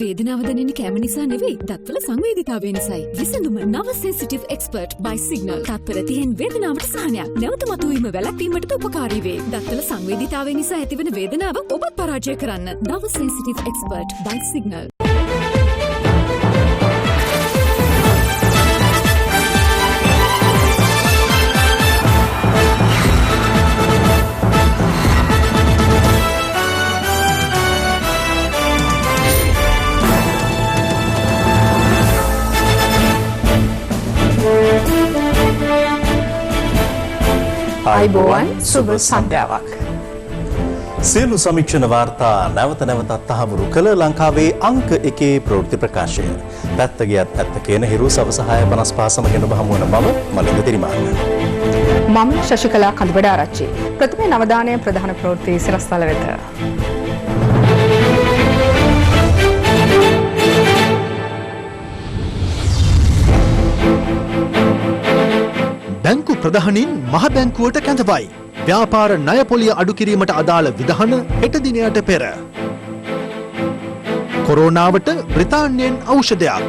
වේදනාව දැනෙන්නේ කැම නිසා නෙවෙයි, දත්වල සංවේදීතාවය නිසායි. විසඳුම නව සෙන්සිටිව් එක්ස්පර්ට් by සිග්නල්. තත්පර 30න් වේදනාවට සහනයක්. නැවත මතුවීම වැළැක්වීමට උපකාරී වේ. දත්වල සංවේදීතාවය නිසා ඇතිවන වේදනාව ඔබත් පරාජය කරන්න. නව සෙන්සිටිව් එක්ස්පර්ට් by සිග්නල්. අයිබෝවන් සුබ සන්ධ්‍යාවක්. සියලු සමීක්ෂණ වාර්තා නැවත නැවතත් තහවුරු කළ ලංකාවේ අංක 1 ප්‍රවෘත්ති ප්‍රකාශය. පැත්ත ගියත් පැත්ත කියන හිරු සවසහාය 55 සමගෙන ඔබ හමු වන මම මලින්ද තිරිමාන්න. මම ශශිකලා කඳුබඩාරච්චි. ප්‍රථම නවදානය ප්‍රධාන ප්‍රවෘත්ති සිරස්තල වෙත. බැංකු ප්‍රධානීන් මහ බැංකුවට කැඳවයි. ව්‍යාපාර ණය පොලිය අඩු කිරීමට අදාළ විධාන හෙට දිනයට පෙර. කොරෝනාවට බ්‍රිතාන්‍යයෙන් ඖෂධයක්.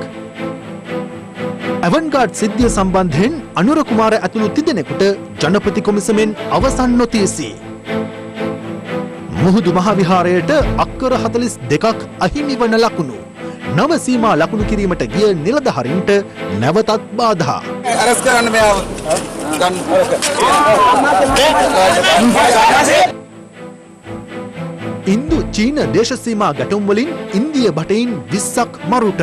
ඇවන්ගාඩ් සිද්ධිය සම්බන්ධයෙන් අනුර කුමාර ඇතුළු තිදෙනෙකුට ජනපති කොමිසමෙන් අවසන් නොතීසි. මුහුදු මහවිහාරයට අක්කර 42ක් අහිමි වන ලකුණු. නව සීමා ලකුණු කිරීමට ගිය නිලධාරීන්ට නැවතත් බාධා. අරස් කරන්න මෙයාව. ඉන්දු චීන දේශ සීමා ගැටුම් වලින් ඉන්දිය බටයින් 20ක් මරුට.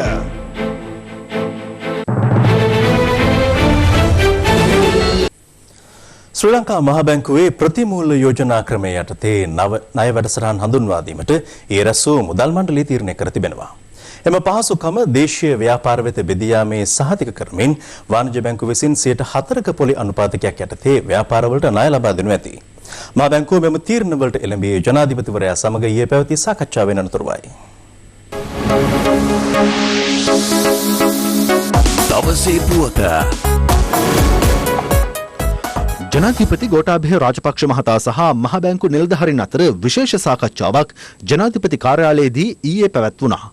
ශ්‍රී ලංකා මහ බැංකුවේ ප්‍රතිමූල්‍ය යෝජනා ක්‍රමය යටතේ නව ණය වැඩසටහන් හඳුන්වා දීමට ඒ රැසූ මුදල් මණ්ඩලය තීරණය කර තිබෙනවා. එම පහසුකම දේශීය ව්‍යාපාර වෙත බෙදී යාමේ සහතික කරමින් වාණිජ්‍ය බැංකුව විසින් 4% පොලි අනුපාතකයක් යටතේ ව්‍යාපාරවලට ණය ලබා දෙනු ඇති. මහ බැංකුව මෙම තීරණවලට එළඹී ජනාධිපතිවරයා සමග ඊයේ පැවති සාකච්ඡාවෙන් අනතුරුවයි. දවසේ පුවත ජනාධිපති ගෝඨාභය රාජපක්ෂ මහතා සහ මහ බැංකු නිලධාරීන් අතර විශේෂ සාකච්ඡාවක් ජනාධිපති කාර්යාලයේදී ඊයේ පැවැත්වුණා.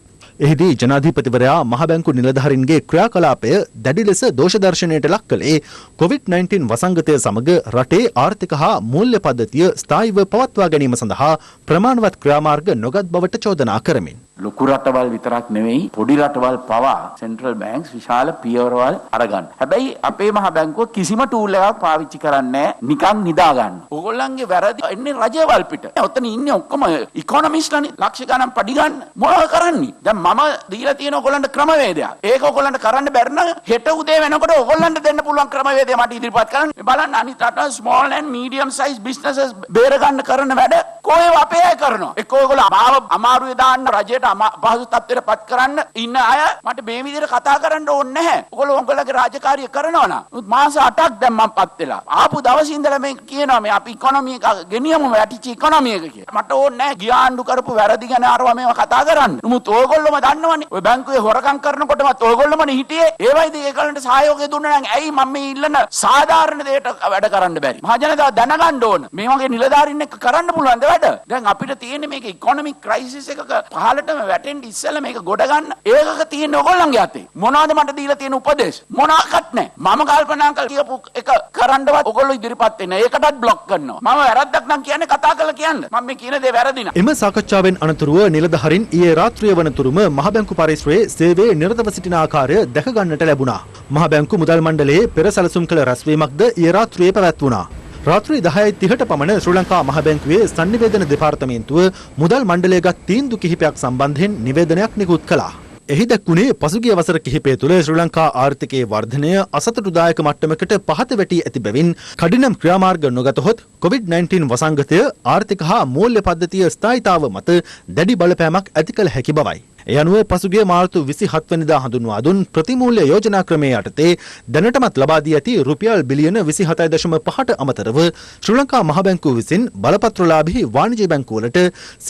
එහිදී ජනාධිපතිවරයා මහ බැංකු නිලධාරීන්ගේ ක්‍රියාකලාපය දැඩි ලෙස දෝෂ දර්ශනයට ලක් කළේ COVID-19 වසංගතය සමග රටේ ආර්ථික හා මූල්‍ය පද්ධතිය ස්ථායීව පවත්වා ගැනීම සඳහා ප්‍රමාණවත් ක්‍රියාමාර්ග නොගත් බවට චෝදනා කරමින් ලොකු රටවල් විතරක් නෙවෙයි පොඩි රටවල් පවා සෙන්ට්‍රල් බැංක්ස් විශාල පියවරවල් අරගන්න. හැබැයි අපේ මහ බැංකුව කිසිම ටූල් එකක් පාවිච්චි කරන්නේ නිකන් නිදා ගන්න. ඕගොල්ලන්ගේ වැරදි එන්නේ රජවල් පිට. ඔතන ඉන්නේ ඔක්කොම ඉකොනොමිස්ට්ලානේ ලක්ෂ ගණන් පඩි ගන්න මොනවද කරන්නේ? දැන් මම දීලා තියෙන ඕගොල්ලන්ට ක්‍රමවේදයක්. ඒක ඕගොල්ලන්ට කරන්න බැරි නම් හෙට උදේ වෙනකොට ඕගොල්ලන්ට දෙන්න පුළුවන් ක්‍රමවේදය මට ඉදිරිපත් කරන්න. බලන්න අනිත් රට small and medium size businesses බේර ගන්න කරන වැඩ කොහේ අපේ අය කරනවා. එක්ක ඔයගොල්ලෝ අමාරුවේ දාන්න රජයට පහසු තත්ත්වයට පත් කරන්න ඉන්න අය මට මේ විදිහට කතා කරන්න ඕනේ නැහැ. ඔයගොල්ලෝ ඔයගොල්ලෝගේ රාජකාරිය කරනවා නම් මාස 8ක් දැන් මම පත් වෙලා. ආපු දවසේ ඉඳලා මේ කියනවා මේ අපි ඉකොනොමි එක ගෙනියමු වැටිච්ච ඉකොනොමි එක කියලා. මට ඕනේ නැහැ ගියාණ්ඩු කරපු වැරදි ගැන අරවා මේවා කතා කරන්න. නමුත් ඔයගොල්ලෝම දන්නවනේ. ඔය බැංකුවේ හොරකම් කරනකොටමත් ඔයගොල්ලෝමනේ හිටියේ. ඒවයිද ඒගොල්ලන්ට සහයෝගය දුන්නා නම් ඇයි මම මේ ඉල්ලන සාධාරණ දෙයට වැඩ කරන්න බැරි? මහ ජනතාව දැනගන්න ඕන. මේ වගේ නිලධාරීන් එක්ක කරන්න පුළුවන් ද වැඩ? දැන් අපිට තියෙන්නේ මේක ඉකොනොමික් ක්‍රයිසිස් එකක පහළටම වැටෙන්න ඉස්සෙල්ලා මේක ගොඩ ගන්න ඒකක තියෙන ඔයගොල්ලන්ගේ අතේ. මොනවද මට දීලා තියෙන උපදේශ? මොනවාක්වත් නැහැ. මම කල්පනා කරලා කියපු එක කරන්නවත් ඔයගොල්ලෝ ඉදිරිපත් වෙන්නේ. ඒකටත් බ්ලොක් කරනවා. මම වැරද්දක් නම් කියන්නේ කතා කරලා කියන්න. මම මේ කියන දේ වැරදි නා. එම සාකච්ඡාවෙන් අනතුරුව නිලධාරීන් ඊයේ රාත්‍රිය වනතුරුම මහ බැංකු පරිශ්‍රයේ සේවයේ නිරතව සිටින ආකාරය දැක ගන්නට ලැබුණා. මහ බැංකු මුදල් මණ්ඩලයේ පෙර සැලසුම් කළ රැස්වීමක්ද ඊයේ රාත්‍රියේ පැවැත්වුණා. රාත්‍රී 10:30ට පමණ ශ්‍රී ලංකා මහ බැංකුවේ සංනිවේදන දෙපාර්තමේන්තුව මුදල් මණ්ඩලයේගත් තීන්දුව කිහිපයක් සම්බන්ධයෙන් නිවේදනයක් නිකුත් කළා. එහි දැක්වුණේ පසුගිය වසර කිහිපය තුළ ශ්‍රී ලංකා ආර්ථිකයේ වර්ධනය අසතුටුදායක මට්ටමකට පහත වැටී ඇති බැවින් කඩිනම් ක්‍රියාමාර්ග නොගතහොත් COVID-19 වසංගතය ආර්ථික හා මූල්‍ය පද්ධතිය ස්ථායීතාව මත දැඩි බලපෑමක් ඇති කළ හැකි බවයි. ඒ අනුව පසුගිය මාර්තු 27 වෙනිදා හඳුන්වා දුන් ප්‍රතිමූල්‍ය යෝජනා ක්‍රමයේ යටතේ දැනටමත් ලබා දී ඇති රුපියල් බිලියන 27.5ට අමතරව ශ්‍රී ලංකා මහ බැංකුව විසින් බලපත්‍රලාභී වාණිජ්‍ය බැංකුවලට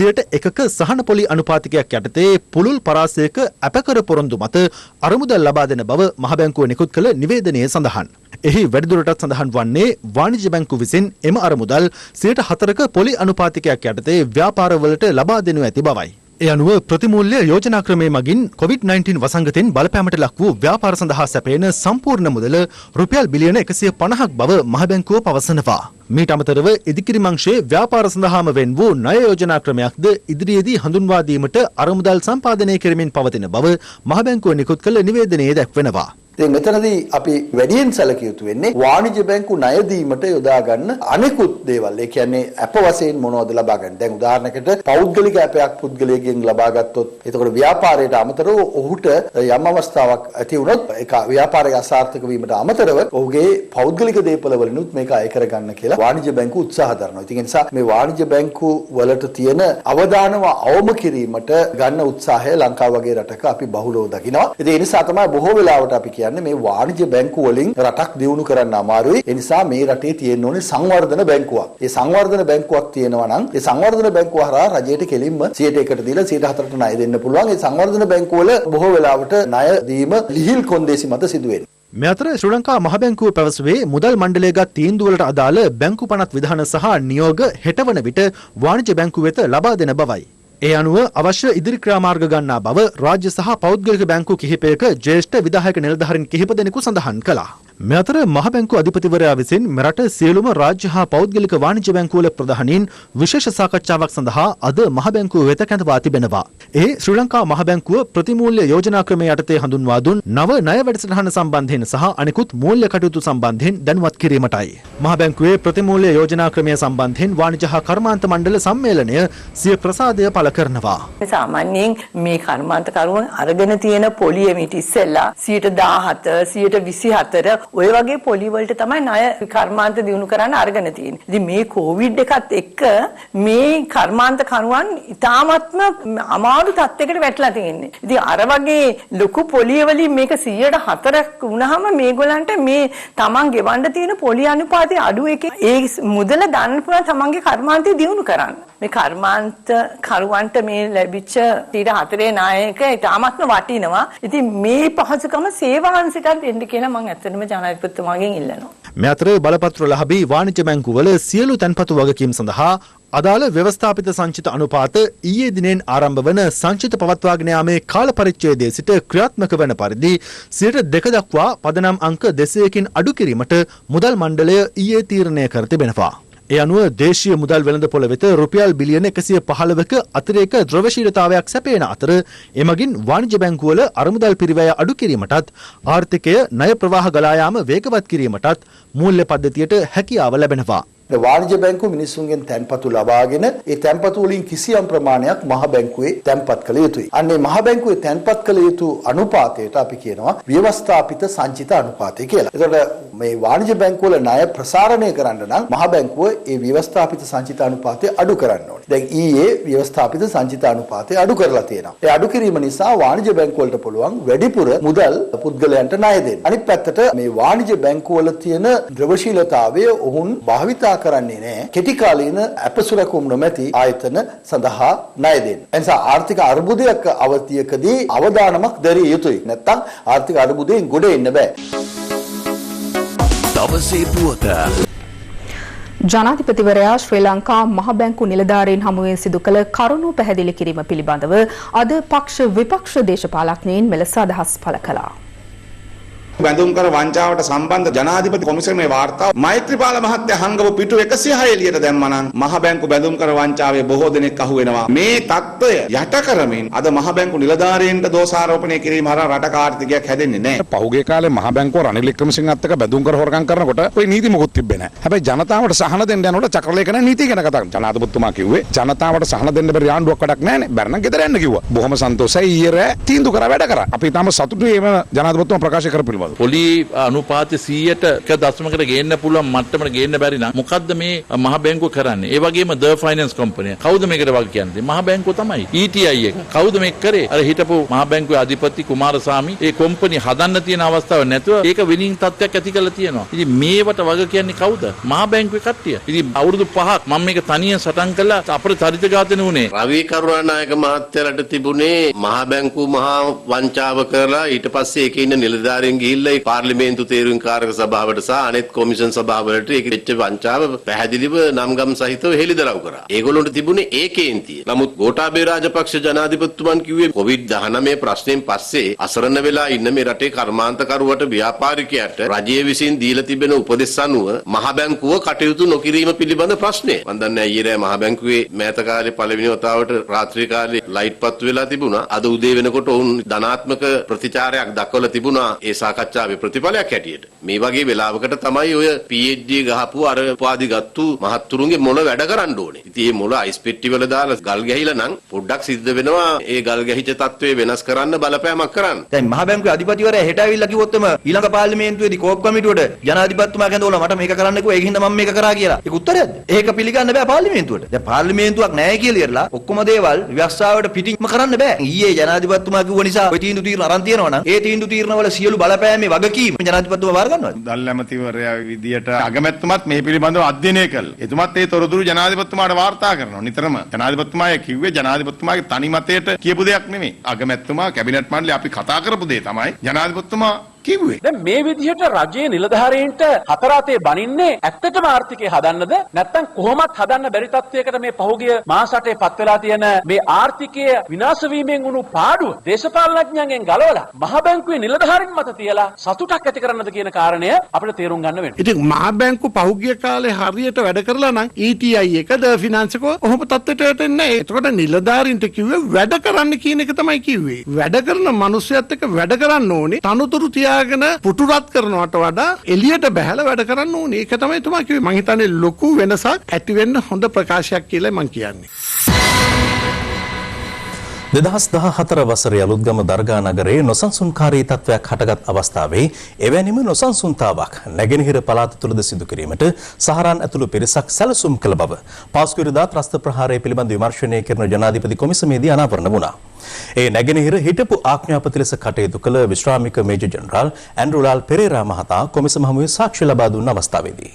1%ක සහන පොලි අනුපාතිකයක් යටතේ පුළුල් පරාසයක අපකර පොරොන්දු මත අරමුදල් ලබා දෙන බව මහ බැංකුව නිකුත් කළ නිවේදනයේ සඳහන්. එහි වැඩිදුරටත් සඳහන් වන්නේ වාණිජ්‍ය බැංකුව විසින් එම අරමුදල් 4%ක පොලි අනුපාතිකයක් යටතේ ව්‍යාපාරවලට ලබා දෙනු ඇති බවයි. ඒ අනුව ප්‍රතිමූල්‍ය යෝජනා ක්‍රමය මගින් COVID-19 වසංගතෙන් බලපෑමට ලක් වූ ව්‍යාපාර සඳහා සැපයන සම්පූර්ණ මුදල රුපියල් බිලියන 150ක් බව මහ බැංකුව පවසනවා. මීට අමතරව ඉදිකිරීම් අංශයේ ව්‍යාපාර සඳහාම වෙන් වූ ණය යෝජනා ක්‍රමයක්ද ඉදිරියේදී හඳුන්වා දීමට අරමුදල් සම්පාදනය කරමින් පවතින බව මහ බැංකුව නිකුත් කළ නිවේදනයේ දැක්වෙනවා. ඉතින් මෙතනදී අපි වැඩියෙන් සැලකිය යුතු වෙන්නේ වාණිජ්‍ය බැංකු ණය දීමට යොදා ගන්න අනෙකුත් දේවල්. ඒ කියන්නේ අප වශයෙන් මොනවද ලබා ගන්න. දැන් උදාහරණයකට පෞද්ගලික අපයක් පුද්ගලයෙක්ගෙන් ලබා ගත්තොත් එතකොට ව්‍යාපාරයට අමතරව ඔහුට යම් අවස්ථාවක් ඇති වුණොත් ඒක ව්‍යාපාරයේ අසාර්ථක වීමට අමතරව ඔහුගේ පෞද්ගලික දේපල වලිනුත් මේක අය කර ගන්න කියලා වාණිජ්‍ය බැංකු උත්සාහ දරනවා. ඉතින් ඒ නිසා මේ වාණිජ්‍ය බැංකු වලට තියෙන අවදානම අවම කිරීමට ගන්න උත්සාහය ලංකාව වගේ රටක අපි බහුලව දකිනවා. ඉතින් ඒ නිසා තමයි බොහෝ වෙලාවට අපි මේ වාණිජ්‍ය බැංකු වලින් රටක් දියුණු කරන්න අමාරුයි. ඒ නිසා මේ රටේ තියෙන්න ඕනේ සංවර්ධන බැංකුවක්. ඒ සංවර්ධන බැංකුවක් තියෙනවා නම් ඒ සංවර්ධන බැංකුව හරහා රජයට කෙලින්ම 100කට දීලා 104ට ණය දෙන්න පුළුවන්. ඒ සංවර්ධන බැංකුව වල බොහෝ වෙලාවට ණය දීම ලිහිල් කොන්දේසි මත සිදු වෙනවා. මේ අතර ශ්‍රී ලංකා මහ බැංකුව පැවසුවේ මුදල් මණ්ඩලයේගත් තීන්දුවලට අදාළ බැංකු පනත් විධාන සහ නියෝග හෙටවන විට වාණිජ්‍ය බැංකුව වෙත ලබා දෙන බවයි. ඒ අනුව අවශ්‍ය ඉදිරි ක්‍රියාමාර්ග ගන්නා බව රාජ්‍ය සහ පෞද්ගලික බැංකු කිහිපයක ජ්‍යෙෂ්ඨ විධායක නිලධාරීන් කිහිප දෙනෙකු සඳහන් කළා. මේ අතර මහ බැංකු අධිපතිවරයා විසින් මෙරට සියලුම රාජ්‍ය හා පෞද්ගලික වාණිජ්‍ය බැංකුවල ප්‍රධානීන් විශේෂ සාකච්ඡාවක් සඳහා අද මහ බැංකුව වෙත කැඳවා තිබෙනවා. ඒ ශ්‍රී ලංකා මහ බැංකුව ප්‍රතිමූල්‍ය යෝජනා ක්‍රමය යටතේ හඳුන්වා දුන් නව ණය වැඩසටහන සම්බන්ධයෙන් සහ අනෙකුත් මූල්‍ය කටයුතු සම්බන්ධයෙන් දැනුවත් කිරීමටයි. මහ බැංකුවේ ප්‍රතිමූල්‍ය යෝජනා ක්‍රමය සම්බන්ධයෙන් වාණිජ්‍ය හා කර්මාන්ත මණ්ඩල සම්මේලනය සිය ප්‍රසාදය පළ කරනවා. සාමාන්‍යයෙන් මේ කර්මාන්තකරුවන් අරගෙන තියෙන පොලිය මිට ඉස්සෙල්ලා 17% 24% ඔය වගේ පොලි වලට තමයි ණය කර්මාන්ත දිනු කරන්න අරගෙන තියෙන්නේ. ඉතින් මේ කොවිඩ් එකත් එක්ක මේ කර්මාන්තකරුවන් ඉතාමත්ම අමාරු තත්යකට වැටලා තියෙන්නේ. ඉතින් අර වගේ ලොකු පොලිය වලින් මේක 104ක් වුණාම මේගොල්ලන්ට මේ තමන් ගෙවන්න තියෙන පොලි අනුපාතය අඩු එකේ ඒ මුදල ගන්න පුළුවන් තමන්ගේ කර්මාන්තය දිනු කරන්න. මේ කර්මාන්ත කරුවන්ට මේ ලැබිච්ච 4 නායක ඉතාමත්ම වටිනවා. ඉතින් මේ පහසුකම සේවාංශයටත් දෙන්න කියලා මම ඇත්තටම ජනාධිපතිතුමාගෙන් ඉල්ලනවා. මේ අතර බලපත්‍ර ලැබී වාණිජ්‍ය බැංකුවල සියලු තැන්පතු වගකීම් සඳහා අදාළ ව්‍යවස්ථාපිත සංචිත අනුපාත ඊයේ දිනෙන් ආරම්භ වන සංචිත පවත්වාගෙන යාමේ කාල පරිච්ඡේදයේ සිට ක්‍රියාත්මක වන පරිදි 2% දක්වා පදනම් අංක 200කින් අඩු කිරීමට මුදල් මණ්ඩලය ඊයේ තීරණය කර තිබෙනවා. ඒ අනුව දේශීය මුදල් වෙළඳපොළ වෙත රුපියල් බිලියන 115ක අතිරේක ද්‍රව්‍යශීලතාවයක් සැපයන අතර එමගින් වාණිජ්‍ය බැංකුවල අරමුදල් පිරිවැය අඩු කිරීමටත් ආර්ථිකය ණය ප්‍රවාහ ගලා යාම වේගවත් කිරීමටත් මූල්‍ය පද්ධතියට හැකියාව ලැබෙනවා. වාණිජ්‍ය බැංකුව මිනිසුන්ගෙන් තැන්පතු ලබාගෙන ඒ තැන්පතු වලින් කිසියම් ප්‍රමාණයක් මහ බැංකුවේ තැන්පත් කළ යුතුයි. අන්නේ මහ බැංකුවේ තැන්පත් කළ යුතු අනුපාතයට අපි කියනවා ව්‍යවස්ථාපිත සංචිත අනුපාතය කියලා. එතකොට මේ වාණිජ්‍ය බැංකුවල ණය ප්‍රසාරණය කරන්න නම් මහ බැංකුව ඒ ව්‍යවස්ථාපිත සංචිත අනුපාතය අඩු කරන්න ඕනේ. දැන් ඊයේ ව්‍යවස්ථාපිත සංචිත අනුපාතය අඩු කරලා තියෙනවා. ඒ අඩු කිරීම නිසා වාණිජ්‍ය බැංකුවලට පුළුවන් වැඩිපුර මුදල් පුද්ගලයන්ට ණය දෙන්න. අනිත් පැත්තට මේ වාණිජ්‍ය බැංකුවල තියෙන ද්‍රව්‍යශීලතාවය ඔවුන් භාවිතා කරන්නේ නැහැ. කෙටි කාලීන අපසුරකුම් නොමැති ආයතන සඳහා ණය දෙන්න. එනිසා ආර්ථික අර්බුදයක අවධියකදී අවදානමක් දැරිය යුතුයි. නැත්නම් ආර්ථික අර්බුදයෙන් ගොඩ එන්න බෑ. දවසේ පුවත ජනාධිපතිවරයා ශ්‍රී ලංකා මහ බැංකු නිලධාරීන් හමුවේ සිදු කළ කරුණු පැහැදිලි කිරීම පිළිබඳව අද පක්ෂ විපක්ෂ දේශපාලඥයින් මෙලෙස අදහස් පළ කළා. බැඳුම් කර වංචාවට සම්බන්ධ ජනාධිපති කොමිසමේ වාර්තාව මෛත්‍රීපාල මහත්තයා හංගව පිටු 106 එළියට දැම්මා නම් මහ බැංකු බැඳුම් කර වංචාවේ බොහෝ දෙනෙක් අහු වෙනවා. මේ தত্ত্বය යට කරමින් අද මහ බැංකු නිලධාරීන්ට දෝෂාරෝපණය කිරීම හරහා රටක ආර්ථිකයක් හැදෙන්නේ නැහැ. පහුගිය කාලේ මහ බැංකුව රනිල් වික්‍රමසිංහත් එක්ක බැඳුම් කර හොරකම් කරනකොට ඔය නීති මොකුත් තිබ්බේ නැහැ. හැබැයි ජනතාවට සහන දෙන්න යනකොට චක්‍රලේඛන නීති ගැන කතා කරනවා. ජනාධිපතිතුමා කිව්වේ ජනතාවට සහන දෙන්න බැරි ආණ්ඩුවක් වැඩක් නැහැනේ. බැරනම් ගෙදර යන්න කිව්වා. බොහොම සන්තෝෂයි ඊයේ තීන්දුව කරා වැඩ කරා. අපි තාම සතුටුයි මේ ජනාධිපතිතුමා ප්‍රකාශ කරපු පිළිබඳව. පොලි අනුපාතය 100% ගේන්න පුළුවන් මට්ටමට ගේන්න බැරි නම් මොකද්ද මේ මහ බැංකුව කරන්නේ? ඒ වගේම ද ෆයිනෑන්ස් කම්පැනි කවුද මේකට වග කියන්නේ? මහ බැංකුව තමයි. ETI එක කවුද මේක කරේ? අර හිටපු මහ බැංකුවේ අධිපති කුමාරසාමි ඒ කම්පැනි හදන්න තියෙන අවස්ථාව නැතුව ඒක විනිං තත්ත්වයක් ඇති කරලා තියෙනවා. ඉතින් මේවට වග කියන්නේ කවුද? මහ බැංකුවේ කට්ටිය. ඉතින් අවුරුදු 5ක් මම මේක තනියෙන් සටන් කළා අපේ චරිත ඝාතන උනේ. රවි කරුණානායක මහත්තයාට තිබුණේ මහ බැංකුව මහා වංචාව කරලා ඊට පස්සේ ඒකේ ඉන්න නිලධාරීන් ගිහිල්ලා ගිහිල්ලා පාර්ලිමේන්තු තේරුම්කාරක සභාවට සහ අනෙත් කොමිෂන් සභාවලට ඒක වෙච්ච වංචාව පැහැදිලිව නම්ගම් සහිතව හෙළිදරව් කරා. ඒගොල්ලොන්ට තිබුණේ ඒකේන්තිය. නමුත් ගෝඨාභය රාජපක්ෂ ජනාධිපතිතුමන් කිව්වේ COVID-19 ප්‍රශ්නයෙන් පස්සේ අසරණ වෙලා ඉන්න මේ රටේ කර්මාන්තකරුවට ව්‍යාපාරිකයට රජය විසින් දීලා තිබෙන උපදෙස් අනුව මහ බැංකුව කටයුතු නොකිරීම පිළිබඳ ප්‍රශ්නය. මම දන්නේ ඊයේ මහ බැංකුවේ මෑත කාලේ පළවෙනි වතාවට රාත්‍රී කාලේ ලයිට් පත්තු වෙලා තිබුණා. අද උදේ වෙනකොට ඔවුන් ධනාත්මක ප්‍රතිචාරයක් දක්වලා තිබුණා ඒ සාකච්ඡාවේ ප්‍රතිඵලයක් හැටියට. මේ වගේ වෙලාවකට තමයි ඔය PhD ගහපු අර උපාධි ගත්තු මහත්තුරුන්ගේ මොළ වැඩ කරන්න ඕනේ. ඉතින් මේ මොළ අයිස් පෙට්ටි වල දාලා ගල් ගැහිලා නම් පොඩ්ඩක් සිද්ධ වෙනවා ඒ ගල් ගැහිච්ච තත්ත්වය වෙනස් කරන්න බලපෑමක් කරන්න. දැන් මහ බැංකුවේ අධිපතිවරයා හෙට ඇවිල්ලා කිව්වොත් එම ඊළඟ පාර්ලිමේන්තුවේදී කෝප් කමිටුවට ජනාධිපතිතුමා කැඳවලා මට මේක කරන්න කිව්වා ඒක හින්දා මම මේක කරා කියලා. ඒක උත්තරයක්ද? ඒක පිළිගන්න බෑ පාර්ලිමේන්තුවට. දැන් පාර්ලිමේන්තුවක් නැහැ කියලා ඉරලා ඔක්කොම දේවල් ව්‍යවස්ථාවට පිටින්ම කරන්න බෑ. ඊයේ ජනාධිපතිතුමා කිව්ව නිසා ඔය තීන්දුව తీරන අරන් තියෙනවා නම් ඒ තීන්දුව తీරනවල සියලු බලපෑමේ වගකීම ජනාධිපතිතුමා බාර ගන්නවද? දල් ඇමතිවරයා විදියට අගමැතිතුමත් මේ පිළිබඳව අධ්‍යයනය කළා. එතුමත් ඒ තොරතුරු ජනාධිපතිතුමාට වාර්තා කරනවා. නිතරම ජනාධිපතිතුමා කිව්වේ ජනාධිපතිතුමාගේ තනි මතයට කියපු දෙයක් නෙමෙයි. අගමැතිතුමා කැබිනට් මණ්ඩලය අපි කතා කරපු දේ තමයි ජනාධිපතිතුමා කිව්වේ. දැන් මේ විදිහට රජයේ නිලධාරීන්ට හතර අතේ බනින්නේ ඇත්තටම ආර්ථිකය හදන්නද නැත්නම් කොහොමත් හදන්න බැරි තත්වයකට මේ පහුගිය මාස 8 පත් වෙලා තියෙන මේ ආර්ථිකය විනාශ වීමෙන් වුණු පාඩුව දේශපාලනඥයන්ගෙන් ගලවලා මහ බැංකුවේ නිලධාරීන් මත තියලා සතුටක් ඇති කරන්නද කියන කාරණය අපිට තේරුම් ගන්න වෙනවා. ඉතින් මහ බැංකුව පහුගිය කාලේ හරියට වැඩ කරලා නම් ETI එකද ෆිනාන්ස් එක ඔහොම තත්ත්වයට වැටෙන්නේ නැහැ. එතකොට නිලධාරීන්ට කිව්වේ වැඩ කරන්න කියන එක තමයි කිව්වේ. වැඩ කරන මිනිස්සුත් එක්ක වැඩ කරන්න ඕනේ. තනුතුරු තියාගෙන පුටුරත් කරනවට වඩා එළියට බහැලා වැඩ කරන්න ඕනේ. ඒක තමයි තුමා කිව්වේ. මං හිතන්නේ ලොකු වෙනසක් ඇති වෙන්න හොඳ ප්‍රකාශයක් කියලා මං කියන්නේ. 2014 වසරේ අලුත්ගම දර්ගා නගරයේ නොසන්සුන්කාරී තත්ත්වයක් හටගත් අවස්ථාවේ එවැනිම නොසන්සුන්තාවක් නැගෙනහිර පළාත තුළද සිදු කිරීමට සහරාන් ඇතුළු පිරිසක් සැලසුම් කළ බව පාස්කුවරදා ත්‍රස්ත ප්‍රහාරය පිළිබඳ විමර්ශනය කරන ජනාධිපති කොමිසමේදී අනාවරණ වුණා. ඒ නැගෙනහිර හිටපු ආඥාපති ලෙස කටයුතු කළ විශ්‍රාමික මේජර් ජෙනරාල් ඇන්ඩ්‍රුලාල් පෙරේරා මහතා කොමිසම හමුවේ සාක්ෂි ලබා දුන්න අවස්ථාවේදී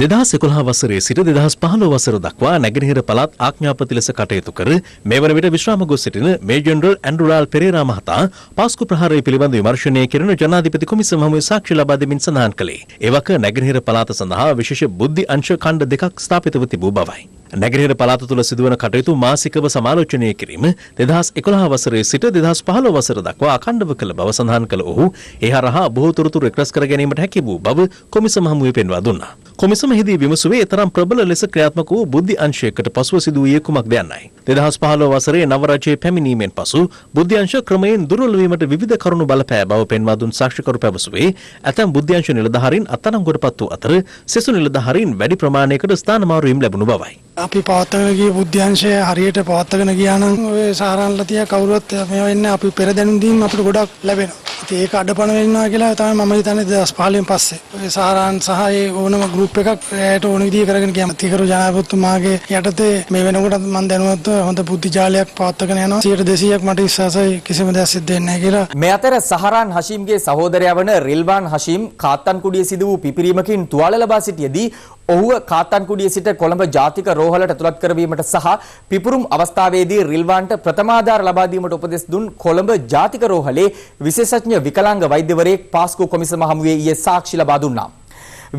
2011 වසරේ සිට 2015 වසර දක්වා නැගෙනහිර පළාත් ආඥාපති ලෙස කටයුතු කර මේ වන විට විශ්‍රාම ගොස් සිටින මේජර් ජෙනරල් ඇන්ඩ්‍රුලාල් පෙරේරා මහතා පාස්කු ප්‍රහාරය පිළිබඳ විමර්ශනය කරන ජනාධිපති කොමිසම හමුවේ සාක්ෂි ලබා දෙමින් සඳහන් කළේ එවක නැගෙනහිර පළාත සඳහා විශේෂ බුද්ධි අංශ ඛණ්ඩ දෙකක් ස්ථාපිතව තිබූ බවයි. නැගෙනහිර පළාත තුළ සිදුවන කටයුතු මාසිකව සමාලෝචනය කිරීම 2011 වසරේ සිට 2015 වසර දක්වා අඛණ්ඩව කළ බව සඳහන් කළ ඔහු ඒ හරහා බොහෝ තොරතුරු එක්රැස් කර ගැනීමට හැකි වූ බව කොමිසම හමුවේ පෙන්වා දුන්නා. කොමිසමෙහිදී විමසුවේ තරම් ප්‍රබල ලෙස ක්‍රියාත්මක වූ බුද්ධි අංශයකට පසුව සිදු වූයේ කුමක්ද යන්නයි. 2015 වසරේ නව රජයේ පැමිණීමෙන් පසු බුද්ධි අංශ ක්‍රමයෙන් දුර්වල වීමට විවිධ කරුණු බලපෑ බව පෙන්වා දුන් සාක්ෂිකරු පැවසුවේ ඇතැම් බුද්ධි අංශ නිලධාරීන් අත්අඩංගුවටපත් වූ අතර සෙසු නිලධාරීන් වැඩි ප්‍රමාණයකට ස්ථාන මාරුවීම් ලැබුණු බවයි. අපි පවත්වාගෙන ගිය බුද්ධ්‍යංශය හරියට පවත්වාගෙන ගියා නම් ඔය සාරාන්ලතිය කවුරුත් මේවා ඉන්නේ අපි පෙර දැනුම් දීම අපිට ගොඩක් ලැබෙනවා. ඉතින් ඒක අඩපණ වෙනවා කියලා තමයි මම හිතන්නේ 2015 පස්සේ. ඔය සාරාන් සහ ඒ ඕනම ගෲප් එකක් රැයට ඕන විදිහ කරගෙන ගියාම තිකරු ජනාධිපතිතුමාගේ යටතේ මේ වෙනකොට මම දැනුවත් හොඳ බුද්ධි ජාලයක් පවත්වාගෙන යනවා. 100% මට විශ්වාසයි කිසිම දෙයක් සිද්ධ වෙන්නේ නැහැ කියලා. මේ අතර සහරාන් හෂීම්ගේ සහෝදරයා වන රිල්වාන් හෂීම් කාත්තන්කුඩියේ සිදු වූ පිපිරීමකින් තුවාල ලබා සිටියේදී ඔහුව කාත්තන්කුඩියේ සිට කොළඹ ජාතික රෝහලට ඇතුළත් කරවීමට සහ පිපුරුම් අවස්ථාවේදී රිල්වාන්ට ප්‍රථමාධාර ලබා දීමට උපදෙස් දුන් කොළඹ ජාතික රෝහලේ විශේෂඥ විකලාංග වෛද්‍යවරයෙක් පාස්කු කොමිසම හමුවේ ඊයේ සාක්ෂි ලබා දුන්නා.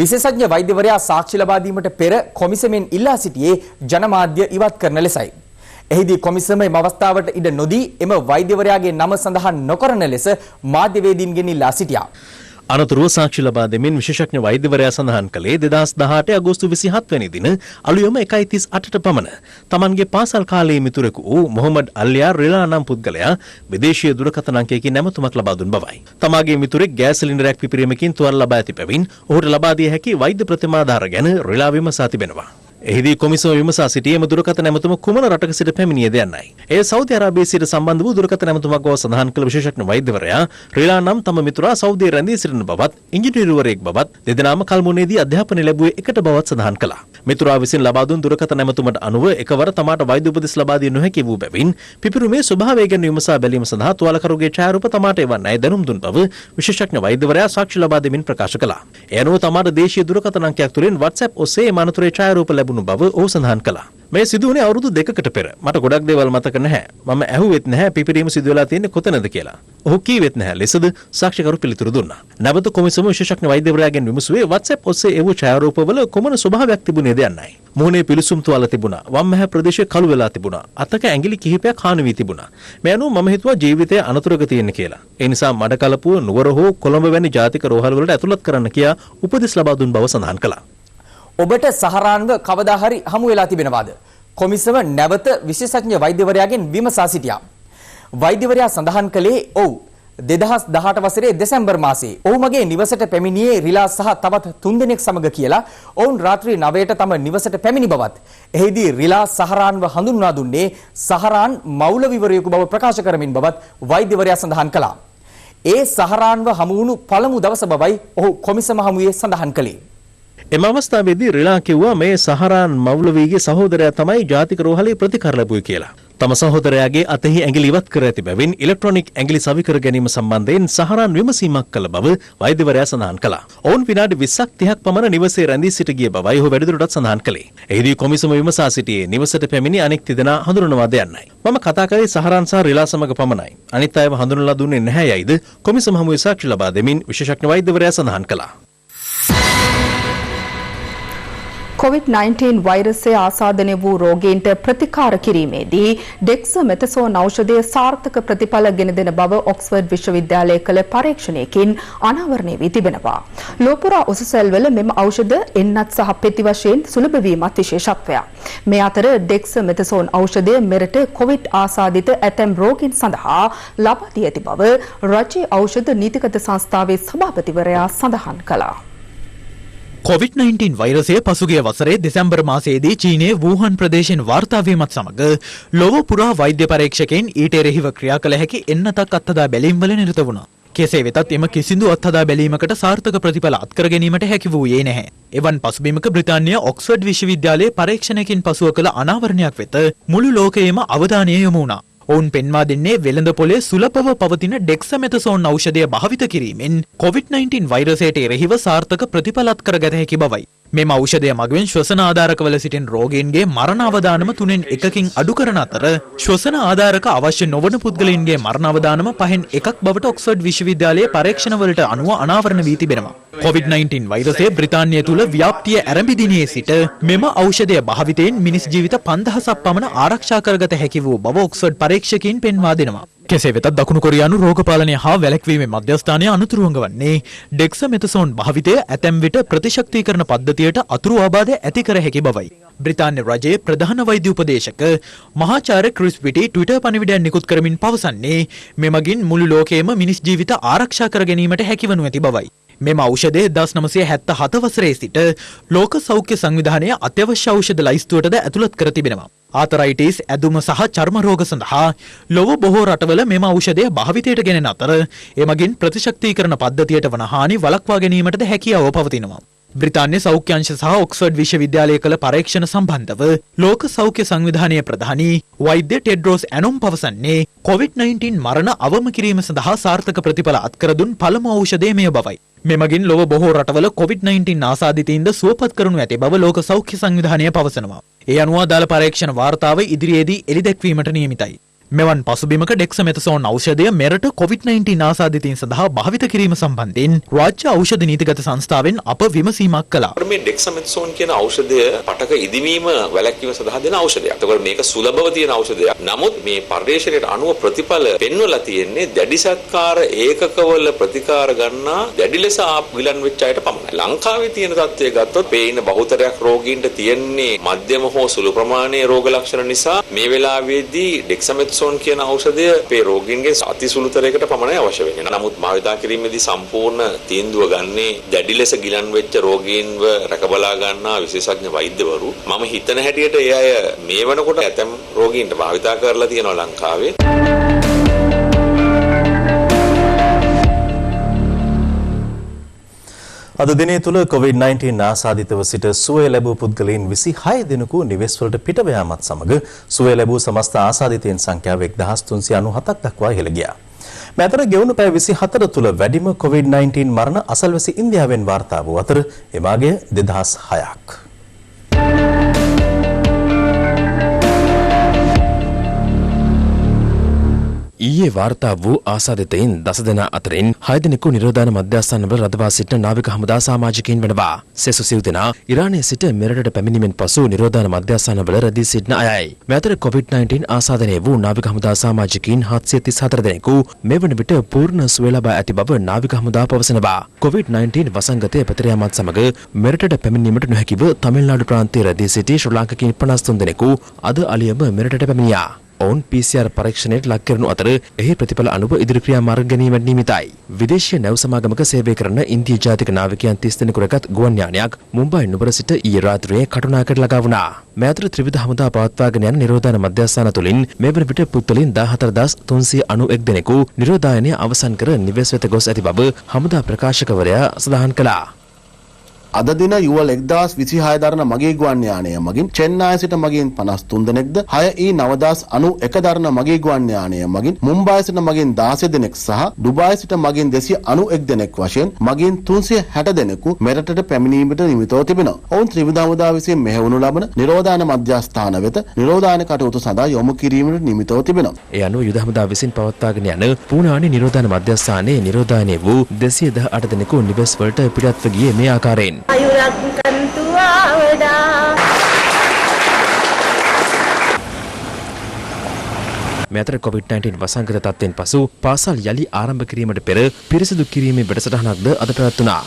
විශේෂඥ වෛද්‍යවරයා සාක්ෂි ලබා දීමට පෙර කොමිසමෙන් ඉල්ලා සිටියේ ජනමාධ්‍ය ඉවත් කරන ලෙසයි. එහිදී කොමිසම එම අවස්ථාවට ඉඩ නොදී එම වෛද්‍යවරයාගේ නම සඳහන් නොකරන ලෙස මාධ්‍යවේදීන්ගෙන් ඉල්ලා සිටියා. අනතුරුව සාක්ෂි ලබා දෙමින් විශේෂඥ වෛද්‍යවරයා සඳහන් කළේ 2018 අගෝස්තු 27 වැනි දින අලුයම 1:38ට පමණ තමන්ගේ පාසල් කාලයේ මිතුරෙකු වූ මොහොමඩ් අල්යා රිලා නම් පුද්ගලයා විදේශීය දුරකථන අංකයකින් නැමතුමක් ලබා දුන් බවයි. තමාගේ මිතුරෙක් ගෑස් සිලින්ඩරයක් පිපිරීමකින් තුවාල ලබා ඇති බැවින් ඔහුට ලබා දිය හැකි වෛද්‍ය ප්‍රතිමාධාර ගැන රිලා විමසා තිබෙනවා. එහිදී කොමිසම විමසා සිටියේම දුරකථන ඇමතුම කුමන රටක සිට පැමිණියද යන්නයි. එය සෞදි අරාබියේ සිට සම්බන්ධ වූ දුරකථන ඇමතුමක් බව සඳහන් කළ විශේෂඥ වෛද්‍යවරයා රිලා නම් තම මිතුරා සෞදියේ රැඳී සිටින බවත් ඉංජිනේරුවරයෙක් බවත් දෙදෙනාම කල්මුනේදී අධ්‍යාපනය ලැබුවේ එකට බවත් සඳහන් කළා. මිතුරා විසින් ලබා දුන් දුරකථන ඇමතුමට අනුව එකවර තමාට වෛද්‍ය උපදෙස් ලබා දිය නොහැකි වූ බැවින් පිපිරුමේ ස්වභාවය ගැන විමසා බැලීම සඳහා තුවාලකරුගේ ඡායාරූප තමාට එවන්නයි දැනුම් දුන් බව විශේෂඥ වෛද්‍යවරයා සාක්ෂි ලබා දෙමින් ප්‍රකාශ කළා. ඒ අනුව තමාට දේශීය දුරකථන අංකයක් තුලින් WhatsApp ඔස්සේ මනතුරේ ඡායාරූප ලැබුණු තිබුණු බව ඔහු සඳහන් කළා. මේ සිදුවුනේ අවුරුදු 2කට පෙර. මට ගොඩක් දේවල් මතක නැහැ. මම ඇහුවෙත් නැහැ පිපිරීම සිදු වෙලා තියෙන්නේ කොතනද කියලා. ඔහු කීවෙත් නැහැ ලෙසද සාක්ෂිකරු පිළිතුරු දුන්නා. නැවත කොමිසම විශේෂඥ වෛද්‍යවරයාගෙන් විමසුවේ WhatsApp ඔස්සේ එවූ ඡායාරූපවල කොමන ස්වභාවයක් තිබුණේද යන්නයි. මුහුණේ පිලිසුම් තුවාල තිබුණා. වම් මහ ප්‍රදේශයේ කළු වෙලා තිබුණා. අතක ඇඟිලි කිහිපයක් හානි වී තිබුණා. මේ අනුව මම හිතුවා ජීවිතයේ අනතුරක තියෙන කියලා. ඒ නිසා මඩ කලපුව නුවර හෝ කොළඹ වැනි ජාතික රෝහල් වලට ඇතුළත් කරන්න කියා උපදෙස් ලබා දුන් බව සඳහන් කළා. ඔබට සහරාන්ව කවදා හරි හමු වෙලා තිබෙනවාද? කොමිසම නැවත විශේෂඥ වෛද්‍යවරයාගෙන් විමසා සිටියා. වෛද්‍යවරයා සඳහන් කළේ ඔව් 2018 වසරේ දෙසැම්බර් මාසයේ ඔහු මගේ නිවසට පැමිණියේ රිලා සහ තවත් 3 දෙනෙක් සමග කියලා ඔවුන් රාත්‍රී 9ට තම නිවසට පැමිණි බවත් එහිදී රිලා සහරාන්ව හඳුන්වා දුන්නේ සහරාන් මෞලවිවරයෙකු බව ප්‍රකාශ කරමින් බවත් වෛද්‍යවරයා සඳහන් කළා. ඒ සහරාන්ව හමු වුණු පළමු දවස බවයි ඔහු කොමිසම හමුවේ සඳහන් කළේ. එම අවස්ථාවේදී රිලා කිව්වා මේ සහරාන් මෞලවීගේ සහෝදරයා තමයි ජාතික රෝහලේ ප්‍රතිකාර ලැබුවේ කියලා. තම සහෝදරයාගේ අතෙහි ඇඟිලි ඉවත් කර ඇති බැවින් ඉලෙක්ට්‍රොනික ඇඟිලි සවි කර ගැනීම සම්බන්ධයෙන් සහරාන් විමසීමක් කළ බව වෛද්‍යවරයා සඳහන් කළා. ඔවුන් විනාඩි 20ක් 30ක් පමණ නිවසේ රැඳී සිට ගිය බවයි ඔහු වැඩිදුරටත් සඳහන් කළේ. එහිදී කොමිසම විමසා සිටියේ නිවසට පැමිණි අනෙක් තිදෙනා හඳුනනවාද යන්නයි. මම කතා කරේ සහරාන් සහ රිලා සමග පමණයි. අනිත් අයව හඳුනලා දුන්නේ නැහැ යයිද කොමිසම හමුවේ සාක්ෂි ලබා දෙමින් විශේෂඥ වෛද්‍යවරයා සඳහන් කළා. COVID-19 වෛරසය ආසාදනය වූ රෝගීන්ට ප්‍රතිකාර කිරීමේදී ඩෙක්සමෙතසෝන් ඖෂධය සාර්ථක ප්‍රතිඵල ගෙන දෙන බව ඔක්ස්ෆර්ඩ් විශ්වවිද්‍යාලය කළ පරීක්ෂණයකින් අනාවරණය වී තිබෙනවා. ලෝපුරා උසුසැල්වල මෙම ඖෂධ එන්නත් සහ පෙති වශයෙන් සුලභ වීමත් විශේෂත්වයක්. මේ අතර ඩෙක්සමෙතසෝන් ඖෂධය මෙරට COVID ආසාදිත ඇතැම් රෝගීන් සඳහා ලබා දී ඇති බව රජයේ ඖෂධ නීතිගත සංස්ථාවේ සභාපතිවරයා සඳහන් කළා. COVID-19 වෛරසය පසුගිය වසරේ දෙසැම්බර් මාසයේදී චීනයේ වූහන් ප්‍රදේශයෙන් වාර්තා වීමත් සමග ලොව පුරා වෛද්‍ය පරීක්ෂකයන් ඊට එරෙහිව ක්‍රියා කළ හැකි එන්නතක් අත්හදා බැලීම් වල නිරත වුණා. කෙසේ වෙතත් එම කිසිදු අත්හදා බැලීමකට සාර්ථක ප්‍රතිඵල අත්කර ගැනීමට හැකි වූයේ නැහැ. එවන් පසුබිමක බ්‍රිතාන්‍ය ඔක්ස්ෆර්ඩ් විශ්වවිද්‍යාලයේ පරීක්ෂණයකින් පසුව කළ අනාවරණයක් වෙත මුළු ලෝකයේම අවධානය යොමු වුණා. ඔවුන් පෙන්වා දෙන්නේ වෙළඳ පොලේ සුලභව පවතින ඩෙක්සමෙතසෝන් ඖෂධය භාවිත කිරීමෙන් COVID-19 වෛරසයට එරෙහිව සාර්ථක ප්‍රතිඵල අත්කර ගත හැකි බවයි. මෙම ඖෂධය මගින් ශ්වසන ආධාරකවල සිටින රෝගීන්ගේ මරණ අවදානම 3න් 1කින් අඩු කරන අතර ශ්වසන ආධාරක අවශ්‍ය නොවන පුද්ගලයින්ගේ මරණ අවදානම 5න් 1ක් බවට ඔක්ස්ෆර්ඩ් විශ්වවිද්‍යාලයේ පරීක්ෂණවලට අනුව අනාවරණ වී තිබෙනවා. COVID-19 වෛරසය බ්‍රිතාන්‍යය තුළ ව්‍යාප්තිය ආරම්භ දිනේ සිට මෙම ඖෂධය භාවිතයෙන් මිනිස් ජීවිත 5000ක් පමණ ආරක්ෂා කරගත හැකි වූ බව ඔක්ස්ෆර්ඩ් පරීක්ෂකයින් පෙන්වා දෙනවා. කෙසේ වෙතත් දකුණු කොරියානු රෝගපාලනය හා වැළැක්වීමේ මධ්‍යස්ථානය අනුතුරුවඟ වන්නේ ඩෙක්සමෙතසෝන් භාවිතය ඇතැම් විට ප්‍රතිශක්තිකරණ පද්ධතියට අතුරු ආබාධ ඇති කර හැකි බවයි. බ්‍රිතාන්‍ය රජයේ ප්‍රධාන වෛද්‍ය උපදේශක මහාචාර්ය ක්‍රිස් විටි ට්විටර් පණිවිඩයක් නිකුත් කරමින් පවසන්නේ මෙමගින් මුළු ලෝකයේම මිනිස් ජීවිත ආරක්ෂා කර ගැනීමට හැකිවනු ඇති බවයි. මෙම ඖෂධය 1977 වසරේ සිට ලෝක සෞඛ්‍ය සංවිධානයේ අත්‍යවශ්‍ය ඖෂධ ලයිස්තුවටද ඇතුළත් කර තිබෙනවා. ආතරයිටිස්, ඇදුම සහ චර්ම රෝග සඳහා ලොව බොහෝ රටවල මෙම ඖෂධය භාවිතයට ගෙනෙන අතර එමගින් ප්‍රතිශක්තිකරණ පද්ධතියට වන හානි වළක්වා ගැනීමටද හැකියාව පවතිනවා. බ්‍රිතාන්‍ය සෞඛ්‍ය අංශ සහ ඔක්ස්ෆර්ඩ් විශ්වවිද්‍යාලය කළ පරීක්ෂණ සම්බන්ධව ලෝක සෞඛ්‍ය සංවිධානයේ ප්‍රධානී වෛද්‍ය ටෙඩ්රෝස් ඇනොම් පවසන්නේ COVID-19 මරණ අවම කිරීම සඳහා සාර්ථක ප්‍රතිඵල අත්කර දුන් පළමු ඖෂධය මෙය බවයි. මෙමගින් ලොව බොහෝ රටවල COVID-19 ආසාදිතයින්ද සුවපත් කරනු ඇති බව ලෝක සෞඛ්‍ය සංවිධානය පවසනවා. ඒ අනුව අදාළ පරීක්ෂණ වාර්තාව ඉදිරියේදී එළිදැක්වීමට නියමිතයි. මෙවන් පසුබිමක ඩෙක්සමෙතසෝන් ඖෂධය මෙරට COVID-19 ආසාදිතයින් සඳහා භාවිත කිරීම සම්බන්ධයෙන් රාජ්‍ය ඖෂධ නීතිගත සංස්ථාවෙන් අප විමසීමක් කළා. මේ ඩෙක්සමෙතසෝන් කියන ඖෂධය පටක ඉදිවීම වැළැක්වීම සඳහා දෙන ඖෂධයක්. ඒකවල මේක සුලභව තියෙන ඖෂධයක්. නමුත් මේ පරිශ්‍රණයට අනුව ප්‍රතිඵල පෙන්වලා තියෙන්නේ දැඩි සත්කාර ඒකකවල ප්‍රතිකාර ගන්නා දැඩි ලෙස ගිලන් වෙච්ච අයට පමණයි. ලංකාවේ තියෙන තත්ත්වය ගත්තොත් පේන බහුතරයක් රෝගීන්ට තියෙන්නේ මධ්‍යම හෝ සුළු ප්‍රමාණයේ රෝග ලක්ෂණ නිසා මේ වෙලාවේදී ඩෙක්සමෙතසෝන් කියන ඖෂධය අපේ රෝගීන්ගේ අති සුළුතරයකට පමණයි අවශ්‍ය වෙන්නේ. නමුත් භාවිතා කිරීමේදී සම්පූර්ණ තීන්දුව ගන්නේ දැඩි ලෙස ගිලන් වෙච්ච රෝගීන්ව රැකබලා ගන්නා විශේෂඥ වෛද්‍යවරු. මම හිතන හැටියට ඒ අය මේ වෙනකොට ඇතැම් රෝගීන්ට භාවිතා කරලා තියෙනවා ලංකාවේ. අද දිනේ තුල COVID-19 ආසාදිතව සිට සුවය ලැබූ පුද්ගලයන් 26 දෙනෙකු නිවෙස් වලට පිටව යාමත් සමග සුවය ලැබූ සමස්ත ආසාදිතයන් සංඛ්‍යාව 1397ක් දක්වා ඉහළ ගියා. මේ අතර ගෙවුණු පැය 24 තුල වැඩිම COVID-19 මරණ අසල්වැසි ඉන්දියාවෙන් වාර්තා වූ අතර එමාගේ 2006ක්. ඊයේ වාර්තා වූ ආසාදිතයින් 10 දෙනා අතරින් 6 දෙනෙකු නිරෝධායන මධ්‍යස්ථානවල රඳවා සිටින නාවික හමුදා සමාජිකයින් වෙනවා. සෙසු සිව් දෙනා ඉරානයේ සිට මෙරටට පැමිණීමෙන් පසු නිරෝධායන මධ්‍යස්ථානවල රැඳී සිටින අයයි. මේ අතර COVID-19 ආසාදනය වූ නාවික හමුදා සමාජිකයින් 734 දෙනෙකු මේ වන විට පූර්ණ සුවය ලබා ඇති බව නාවික හමුදා පවසනවා. COVID-19 වසංගතය පැතිර යාමත් සමග මෙරටට පැමිණීමට නොහැකිව තමිල්නාඩු ප්‍රාන්තයේ රැඳී සිටි ශ්‍රී ලාංකිකයින් 53 දෙනෙකු අද අලියම මෙරටට පැමිණියා. ඔවුන් PCR පරීක්ෂණයට ලක් කරනු අතර එහි ප්‍රතිඵල අනුව ඉදිරි ක්‍රියාමාර්ග ගැනීමට නියමිතයි. විදේශීය නැව් සමාගමක සේවය කරන ඉන්දිය ජාතික නාවිකයන් 30 දෙනෙකු රැගත් ගුවන් යානයක් මුම්බයි නුවර සිට ඊයේ රාත්‍රියේ කටුනායකට ළඟා වුණා. මේ අතර ත්‍රිවිධ හමුදා පවත්වාගෙන යන නිරෝධායන මධ්‍යස්ථාන තුළින් මේ වන විට පුද්ගලයන් 14391 දෙනෙකු නිරෝධායනය අවසන් කර නිවෙස් වෙත ගොස් ඇති බව හමුදා ප්‍රකාශකවරයා සඳහන් කළා. අද දින යුවල් 1026 දරන මගේ ගුවන් යානය මගින් චෙන්නයි සිට මගින් 53 දෙනෙක්ද 6E9091 දරන මගේ ගුවන් යානය මගින් මුම්බයි සිට මගින් 16 දෙනෙක් සහ ඩුබායි සිට මගින් 291 දෙනෙක් වශයෙන් මගින් 360 දෙනෙකු මෙරටට පැමිණීමට නියමිතව තිබෙනවා. ඔවුන් ත්‍රිවිධ හමුදා විසින් මෙහෙවනු ලබන නිරෝධායන මධ්‍යස්ථාන වෙත නිරෝධායන කටයුතු සඳහා යොමු කිරීමට නියමිතව තිබෙනවා. ඒ අනුව යුද හමුදා විසින් පවත්වාගෙන යන පූනානි නිරෝධායන මධ්‍යස්ථානයේ නිරෝධායනය වූ 218 දෙනෙකු නිවෙස් වලට පිටත්ව ගියේ මේ ආකාරයෙන්. මේ අතර COVID-19 වසංගත තත්ත්වයෙන් පසු පාසල් යලි ආරම්භ කිරීමට පෙර පිරිසිදු කිරීමේ වැඩසටහනක්ද අද පැවැත්වුණා.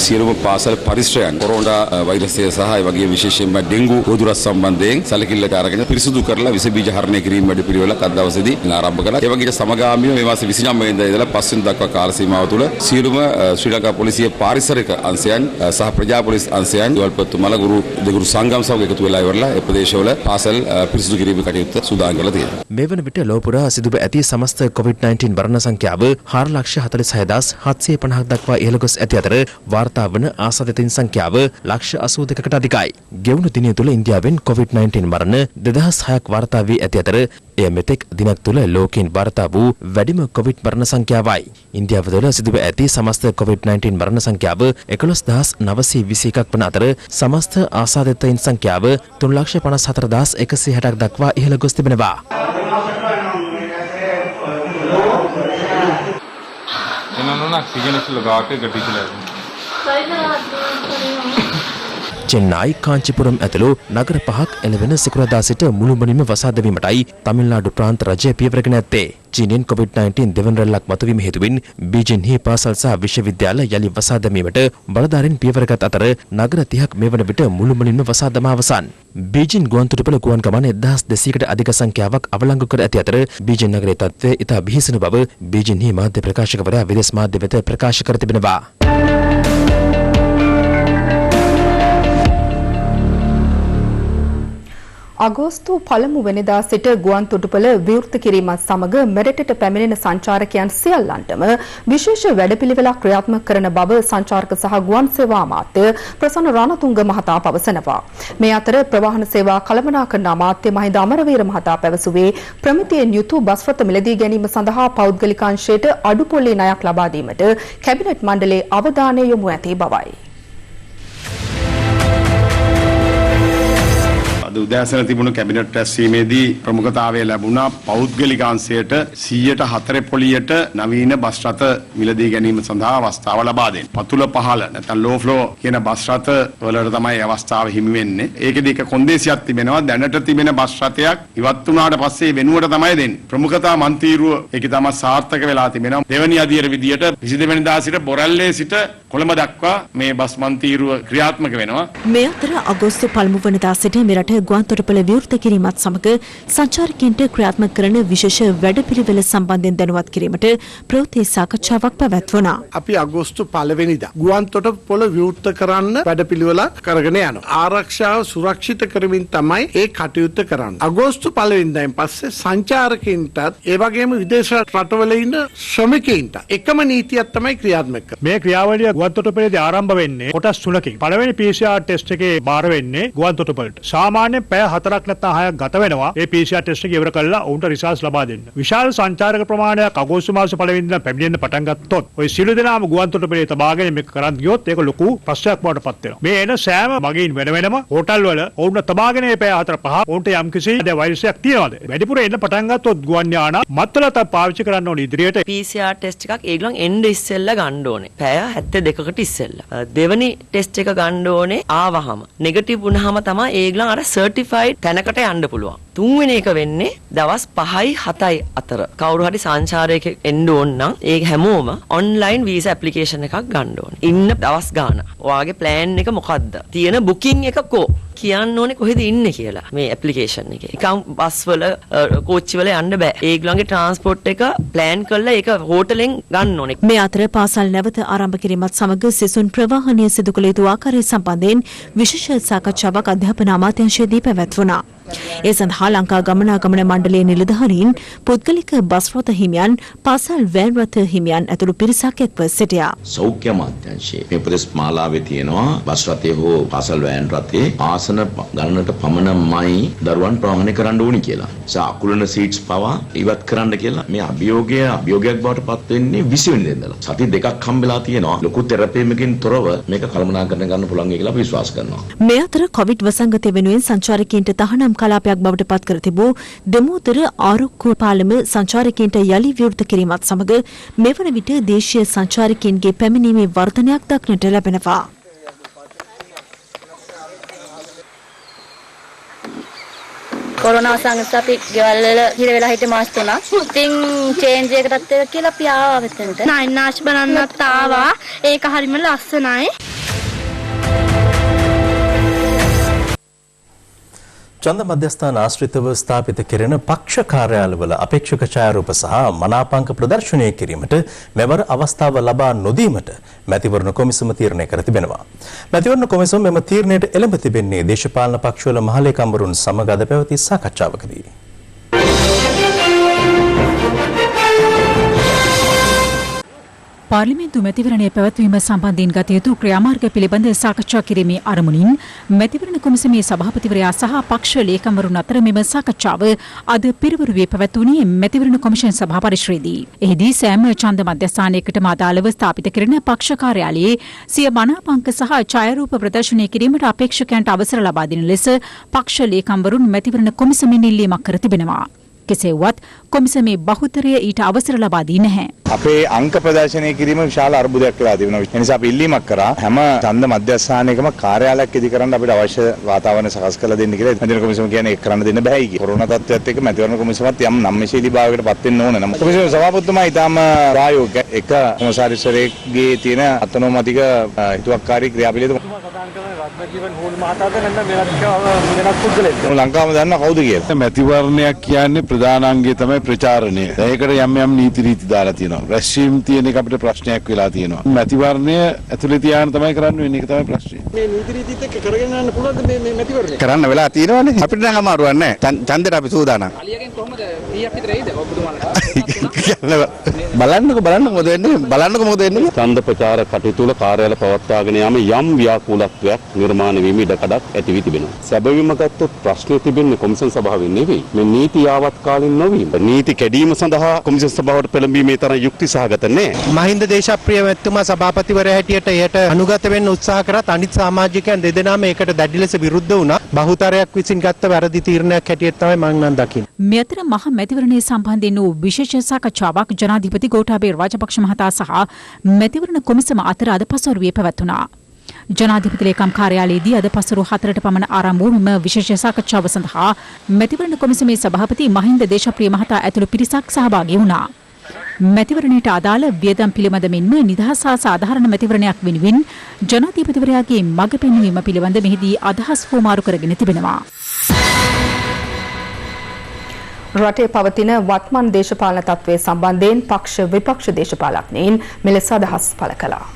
සියලුම පාසල් පරිශ්‍රයන් කොරෝනා වෛරසය සහ ඒ වගේ විශේෂයෙන්ම ඩෙන්ගු උදුරස් සම්බන්ධයෙන් සැලකිල්ලට අරගෙන පිරිසිදු කරලා විස බීජ හරණය කිරීම වැඩපිළිවෙලක් අද දවසේදී ආරම්භ කළා. ඒ වගේ සමගාමීව මේ මාසේ 29 වෙනිදා ඉඳලා 5 වෙනිදා දක්වා කාල සීමාව තුළ සියලුම ශ්‍රී ලංකා පොලිසිය පාරිසරික අංශයන් සහ ප්‍රජා පොලිස් අංශයන් දෙවල්පත්තු මලගුරු දෙගුරු සංගම් සමග එකතු වෙලා ඉවරලා ඒ ප්‍රදේශවල පාසල් පිරිසිදු කිරීමේ කටයුත්ත සූදානම් කරලා තියෙනවා. මේ වන විට ලොව පුරා සිදුව ඇති සමස්ත COVID-19 මරණ සංඛ්‍යාව 4,46,750ක් දක්වා ඉහළ ගොස් ඇති අතර වාර්තා වන ආසාදිතයින් සංඛ්‍යාව 82,කට අධිකයි. ගෙවුණු දිනය තුළ ඉන්දියාවෙන් COVID-19 මරණ 2006ක් වාර්තා වී ඇති අතර එය මෙතෙක් දිනක් තුළ ලෝකයෙන් වාර්තා වූ වැඩිම COVID මරණ සංඛ්‍යාවයි. ඉන්දියාව තුළ සිදුව ඇති සමස්ත COVID-19 මරණ සංඛ්‍යාව 11,921ක් වන අතර සමස්ත ආසාදිතයින් සංඛ්‍යාව 3,54,160ක් දක්වා ඉහළ ගොස් තිබෙනවා. චෙන්නයි කාංචිපුරම් ඇතුළු නගර පහක් එළවෙන සිකුරාදා සිට මුළුමනින්ම වසා දැමීමටයි තමිල්නාඩු ප්‍රාන්ත රජය පියවරගෙන ඇත්තේ. චීනෙන් COVID-19 දෙවන රැල්ලක් මතුවීම හේතුවෙන් බීජින්හි පාසල් සහ විශ්වවිද්‍යාල යලි වසා දැමීමට බලධාරීන් පියවරගත් අතර නගර 30ක් මේ වන විට මුළුමනින්ම වසා දමා අවසන්. බීජින් ගුවන්තොටුපළ ගුවන් ගමන 1200කට අධික සංඛ්‍යාවක් අවලංගු කර ඇති අතර බීජින් නගරයේ තත්ත්වය ඉතා බිහිසුණු බව බීජින්හි මාධ්‍ය ප්‍රකාශකවරයා විදේශ මාධ්‍ය වෙත ප්‍රකාශ කර තිබෙනවා. අගෝස්තු පළමු වෙනිදා සිට ගුවන් තොටුපළ විවෘත කිරීමත් සමග මෙරටට පැමිණෙන සංචාරකයන් සියල්ලන්ටම විශේෂ වැඩපිළිවෙලක් ක්‍රියාත්මක කරන බව සංචාරක සහ ගුවන් සේවා අමාත්‍ය ප්‍රසන්න රණතුංග මහතා පවසනවා. මේ අතර ප්‍රවාහන සේවා කළමනාකරන අමාත්‍ය මහින්ද අමරවීර මහතා පැවසුවේ ප්‍රමිතියෙන් යුතු බස් රථ මිලදී ගැනීම සඳහා පෞද්ගලික අංශයට අඩු පොලේ ණයක් ලබා දීමට කැබිනට් මණ්ඩලයේ අවධානය යොමු ඇති බවයි. අද උදෑසන තිබුණු කැබිනට් රැස්වීමේදී ප්‍රමුඛතාවය ලැබුණා පෞද්ගලික අංශයට 104 පොලියට නවීන බස් රථ මිලදී ගැනීම සඳහා අවස්ථාව ලබා දෙන්න. පතුල පහළ නැත්නම් ලෝ ෆ්ලෝ කියන බස් රථ වලට තමයි අවස්ථාව හිමි වෙන්නේ. ඒකෙදි එක කොන්දේසියක් තිබෙනවා. දැනට තිබෙන බස් රථයක් ඉවත් වුණාට පස්සේ වෙනුවට තමයි දෙන්නේ. ප්‍රමුඛතා මන්ත්‍රීරුව ඒකේ තමයි සාර්ථක වෙලා තිබෙනවා. දෙවැනි අදියර විදියට 22 වෙනිදා සිට බොරැල්ලේ සිට කොළඹ දක්වා මේ බස් මන්ත්‍රීරුව ක්‍රියාත්මක වෙනවා. මේ අතර අගෝස්තු පළමු වෙනිදා සිට මෙරට ගුවන්තොටුපළ විවෘත කිරීමත් සමග සංචාරකයන්ට ක්‍රියාත්මක කරන විශේෂ වැඩපිළිවෙල සම්බන්ධයෙන් දැනුවත් කිරීමට ප්‍රවෘත්ති සාකච්ඡාවක් පැවැත්වුණා. අපි අගෝස්තු 1 වෙනිදා ගුවන්තොටුපළ විවෘත කරන්න වැඩපිළිවෙලක් කරගෙන යනවා. ආරක්ෂාව සුරක්ෂිත කරමින් තමයි ඒ කටයුත්ත කරන්නේ. අගෝස්තු 1 වෙනිදායින් පස්සේ සංචාරකයන්ටත් ඒ වගේම විදේශ රටවල ඉන්න ශ්‍රමිකයින්ට එකම නීතියක් තමයි ක්‍රියාත්මක කරන්නේ. මේ ක්‍රියාවලිය ගුවන්තොටුපළේදී ආරම්භ වෙන්නේ කොටස් 3කින්. පළවෙනි PCR ටෙස්ට් එකේ බාර වෙන්නේ ගුවන්තොටුපළට. සාමාන්‍ය සාමාන්‍යයෙන් පැය 4ක් නැත්නම් 6ක් ගත වෙනවා මේ PCR ටෙස්ට් එක ඉවර කරලා ඔවුන්ට රිසල්ට්ස් ලබා දෙන්න. විශාල සංචාරක ප්‍රමාණයක් අගෝස්තු මාස පළවෙනි දින පැමිණෙන්න පටන් ගත්තොත් ඔය සියලු දෙනාම ගුවන්තොටුපළේ තබාගෙන මේක කරන් ගියොත් ඒක ලොකු ප්‍රශ්නයක් බවට පත් වෙනවා. මේ එන සෑම මගින් වෙන වෙනම හෝටල් වල ඔවුන්ට තබාගෙන මේ පැය 4-5 ඔවුන්ට යම්කිසි වෛරසයක් තියෙනවද? වැඩිපුර එන්න පටන් ගත්තොත් ගුවන් යාන මත්තල පාවිච්චි කරන්න ඕනේ ඉදිරියට. PCR ටෙස්ට් එකක් ඒගොල්ලන් එන්න ඉස්සෙල්ලා ගන්න ඕනේ. පැය 72කට ඉස්සෙල්ලා. දෙවෙනි ටෙස්ට් එක ගන්න ඕනේ ආවහම. නෙගටිව් වුණාම තමයි ඒගොල්ලන් අර සර්ටිෆයිඩ් තැනකට යන්න පුළුවන්. තුන්වෙනි එක වෙන්නේ දවස් 5යි 7යි අතර. කවුරු හරි සංචාරයක එන්න ඕන නම් ඒ හැමෝම ඔන්ලයින් වීසා ඇප්ලිකේෂන් එකක් ගන්න ඕනේ. ඉන්න දවස් ගාන. ඔයාගේ ප්ලෑන් එක මොකද්ද? තියෙන බුකින් එක කො කියන්න ඕනේ කොහෙද ඉන්නේ කියලා මේ ඇප්ලිකේෂන් එකේ. නිකන් බස් වල කෝච්චි වල යන්න බෑ. ඒගොල්ලන්ගේ ට්‍රාන්ස්පෝර්ට් එක ප්ලෑන් කරලා ඒක හෝටලෙන් ගන්න ඕනේ. මේ අතර පාසල් නැවත ආරම්භ කිරීමත් සමග සිසුන් ප්‍රවාහනය සිදු කළ යුතු ආකාරය සම්බන්ධයෙන් විශේෂ සාකච්ඡාවක් අධ්‍යාපන අමාත්‍යාංශයේදී පැවැත්වුණා. ඒ සඳහා ලංකා ගමනාගමන මණ්ඩලයේ නිලධාරීන්, පුද්ගලික බස් රථ හිමියන්, පාසල් වෑන් රථ හිමියන් ඇතුළු පිරිසක් එක්ව සිටියා. සෞඛ්‍ය අමාත්‍යාංශයේ මේ උපදෙස් මාලාවේ තියෙනවා බස් රථයේ හෝ පාසල් වෑන් රථයේ ආසන ගණනට පමණමයි දරුවන් ප්‍රවාහනය කරන්න ඕනි කියලා. අකුලන සීට්ස් පවා ඉවත් කරන්න කියලා මේ අභියෝගයක් බවට පත් වෙන්නේ 20 වෙනිදා ඉඳලා. සති දෙකක් හම්බෙලා තියෙනවා. ලොකු තෙරපීමකින් තොරව මේක කළමනාකරණය කරන්න පුළුවන් කියලා අපි විශ්වාස කරනවා. මේ අතර කොවිඩ් වසංගතය වෙනුවෙන් සංචාරකයන්ට තහනම් කලාපයක් බවට පත් කර තිබූ දෙමෝතර ආරක්කු පාලම සංචාරකයන්ට යලි විවෘත කිරීමත් සමග මෙවන විට දේශීය සංචාරකයන්ගේ පැමිණීමේ වර්ධනයක් දක්නට ලැබෙනවා. කොරෝනා වසංගතය අපි ගෙවල් වල හිර වෙලා හිටිය මාස 3ක්. ඉතින් චේන්ජ් එකකටත් ඒක කියලා අපි ආවා මෙතනට. නයිනාෂ් බලන්නත් ආවා. ඒක හරිම ලස්සනයි. ඡන්ද මධ්‍යස්ථාන ආශ්‍රිතව ස්ථාපිත කෙරෙන පක්ෂ කාර්යාලවල අපේක්ෂක ඡායාරූප සහ මනාපංක ප්‍රදර්ශනය කිරීමට මෙවර අවස්ථාව ලබා නොදීමට මැතිවරණ කොමිසම තීරණය කර තිබෙනවා. මැතිවරණ කොමිසම මෙම තීරණයට එළඹ තිබෙන්නේ දේශපාලන පක්ෂවල මහලේකම්වරුන් සමග අද පැවති සාකච්ඡාවකදී. පාර්ලිමේන්තු මැතිවරණය පැවැත්වීම සම්බන්ධයෙන් ගත යුතු ක්‍රියාමාර්ග පිළිබඳ සාකච්ඡා කිරීමේ අරමුණින් මැතිවරණ කොමිසමේ සභාපතිවරයා සහ පක්ෂ ලේකම්වරුන් අතර මෙම සාකච්ඡාව අද පෙරවරුවේ පැවැත්වුණේ මැතිවරණ කොමිෂන් සභා පරිශ්‍රයේදී. එහිදී සෑම ඡන්ද මධ්‍යස්ථානයකටම අදාළව ස්ථාපිත කෙරෙන පක්ෂ කාර්යාලයේ සිය මනාපංක සහ ඡායාරූප ප්‍රදර්ශනය කිරීමට අපේක්ෂකයන්ට අවසර ලබා දෙන ලෙස පක්ෂ ලේකම්වරුන් මැතිවරණ කොමිසමෙන් ඉල්ලීමක් කර තිබෙනවා. කෙසේ වුවත් කොමිසමේ බහුතරය ඊට අවසර ලබා දී නැහැ. අපේ අංක ප්‍රදර්ශනය කිරීම විශාල අර්බුදයක් වෙලා තිබෙනවා. ඒ නිසා අපි ඉල්ලීමක් කරා හැම ඡන්ද මධ්‍යස්ථානයකම කාර්යාලයක් ඉදි කරන්න අපිට අවශ්‍ය වාතාවරණ සකස් කරලා දෙන්න කියලා. මැතිවරණ කොමිසම කියන්නේ ඒක කරන්න දෙන්න බෑයි කියලා. කොරෝනා තත්ත්වයත් එක්ක මැතිවරණ කොමිසමත් යම් නම්‍යශීලී භාවයකට පත් වෙන්න ඕන නම් කොමිසම සභාපතිතුමා ඊටම ප්‍රායෝගික එක කොමසාරිස්වරයෙක්ගේ තියෙන අතනෝමතික හිතුවක්කාරී ක්‍රියාපිළිවෙල ලංකාවම දන්න කවුද කියලා. මැතිවරණයක් කියන්නේ ප්‍රධාන අංගය තමයි ප්‍රචාරණය. ඒකට යම් නීති රීති දාලා තියෙනවා. රැස්වීම තියෙන එක අපිට ප්‍රශ්නයක් වෙලා තියෙනවා. මැතිවරණය ඇතුලේ තියාගෙන තමයි කරන්න වෙන්නේ. ඒක තමයි ප්‍රශ්නේ. මේ නීති රීතිත් එක්ක කරගෙන යන්න පුළුවන්ද මේ මැතිවරණය? කරන්න වෙලා තියෙනවනේ. අපිට නම් අමාරුවක් නැහැ. ඡන්දෙට අපි සූදානම්. අලියගෙන් කොහොමද 100ක් විතර එයිද ඔබතුමාලට? බලන්නකො මොකද වෙන්නේ? ඡන්ද ප්‍රචාර කටයුතු වල කාර්යාල පවත්වාගෙන යාම යම් ව්‍යාකූලත්වයක් නිර්මාණය වීම ඉඩකඩක් ඇති වී තිබෙනවා. සැබවින්ම ගත්තොත් ප්‍රශ්නේ තිබෙන්නේ කොමිෂන් සභාවෙන් නෙවෙයි. මේ නීති යාවත් කාලින් නොවීම. නීති කැඩීම සඳහා කොමිෂන් සභාවට පෙළඹීමේ තරම් යුක්ති සහගත නැහැ. මහින්ද දේශප්‍රිය මැතිතුමා සභාපතිවරයා හැටියට එයට අනුගත වෙන්න උත්සාහ කරත් අනිත් සමාජිකයන් දෙදෙනාම ඒකට දැඩි ලෙස විරුද්ධ වුණා. බහුතරයක් විසින් ගත්ත වැරදි තීරණයක් හැටියට තමයි මම නම් දකින්නේ. මේ අතර මහ මැතිවරණයේ සම්බන්ධයෙන් වූ විශේෂ සාකච්ඡාවක් ජනාධිපති ගෝඨාභය රාජපක්ෂ මහතා සහ මැතිවරණ කොමිසම අතර අද පසුවරුවේ පැවැත්වුණා. ජනාධිපති ලේකම් කාර්යාලයේදී අද පසුරු 4ට පමණ ආරම්භ වූ මෙම විශේෂ සාකච්ඡාව සඳහා මැතිවරණ කොමිසමේ සභාපති මහින්ද දේශප්‍රිය මහතා ඇතුළු පිරිසක් සහභාගී වුණා. මැතිවරණයට අදාළ වියදම් පිළිබඳ මෙන්ම නිදහස් හා සාධාරණ මැතිවරණයක් වෙනුවෙන් ජනාධිපතිවරයාගේ මඟ පෙන්වීම පිළිබඳ මෙහිදී අදහස් හුවමාරු කරගෙන තිබෙනවා. රටේ පවතින වත්මන් දේශපාලන තත්ත්වය සම්බන්ධයෙන් පක්ෂ විපක්ෂ දේශපාලඥයින් මෙලෙස අදහස් පළ කළා.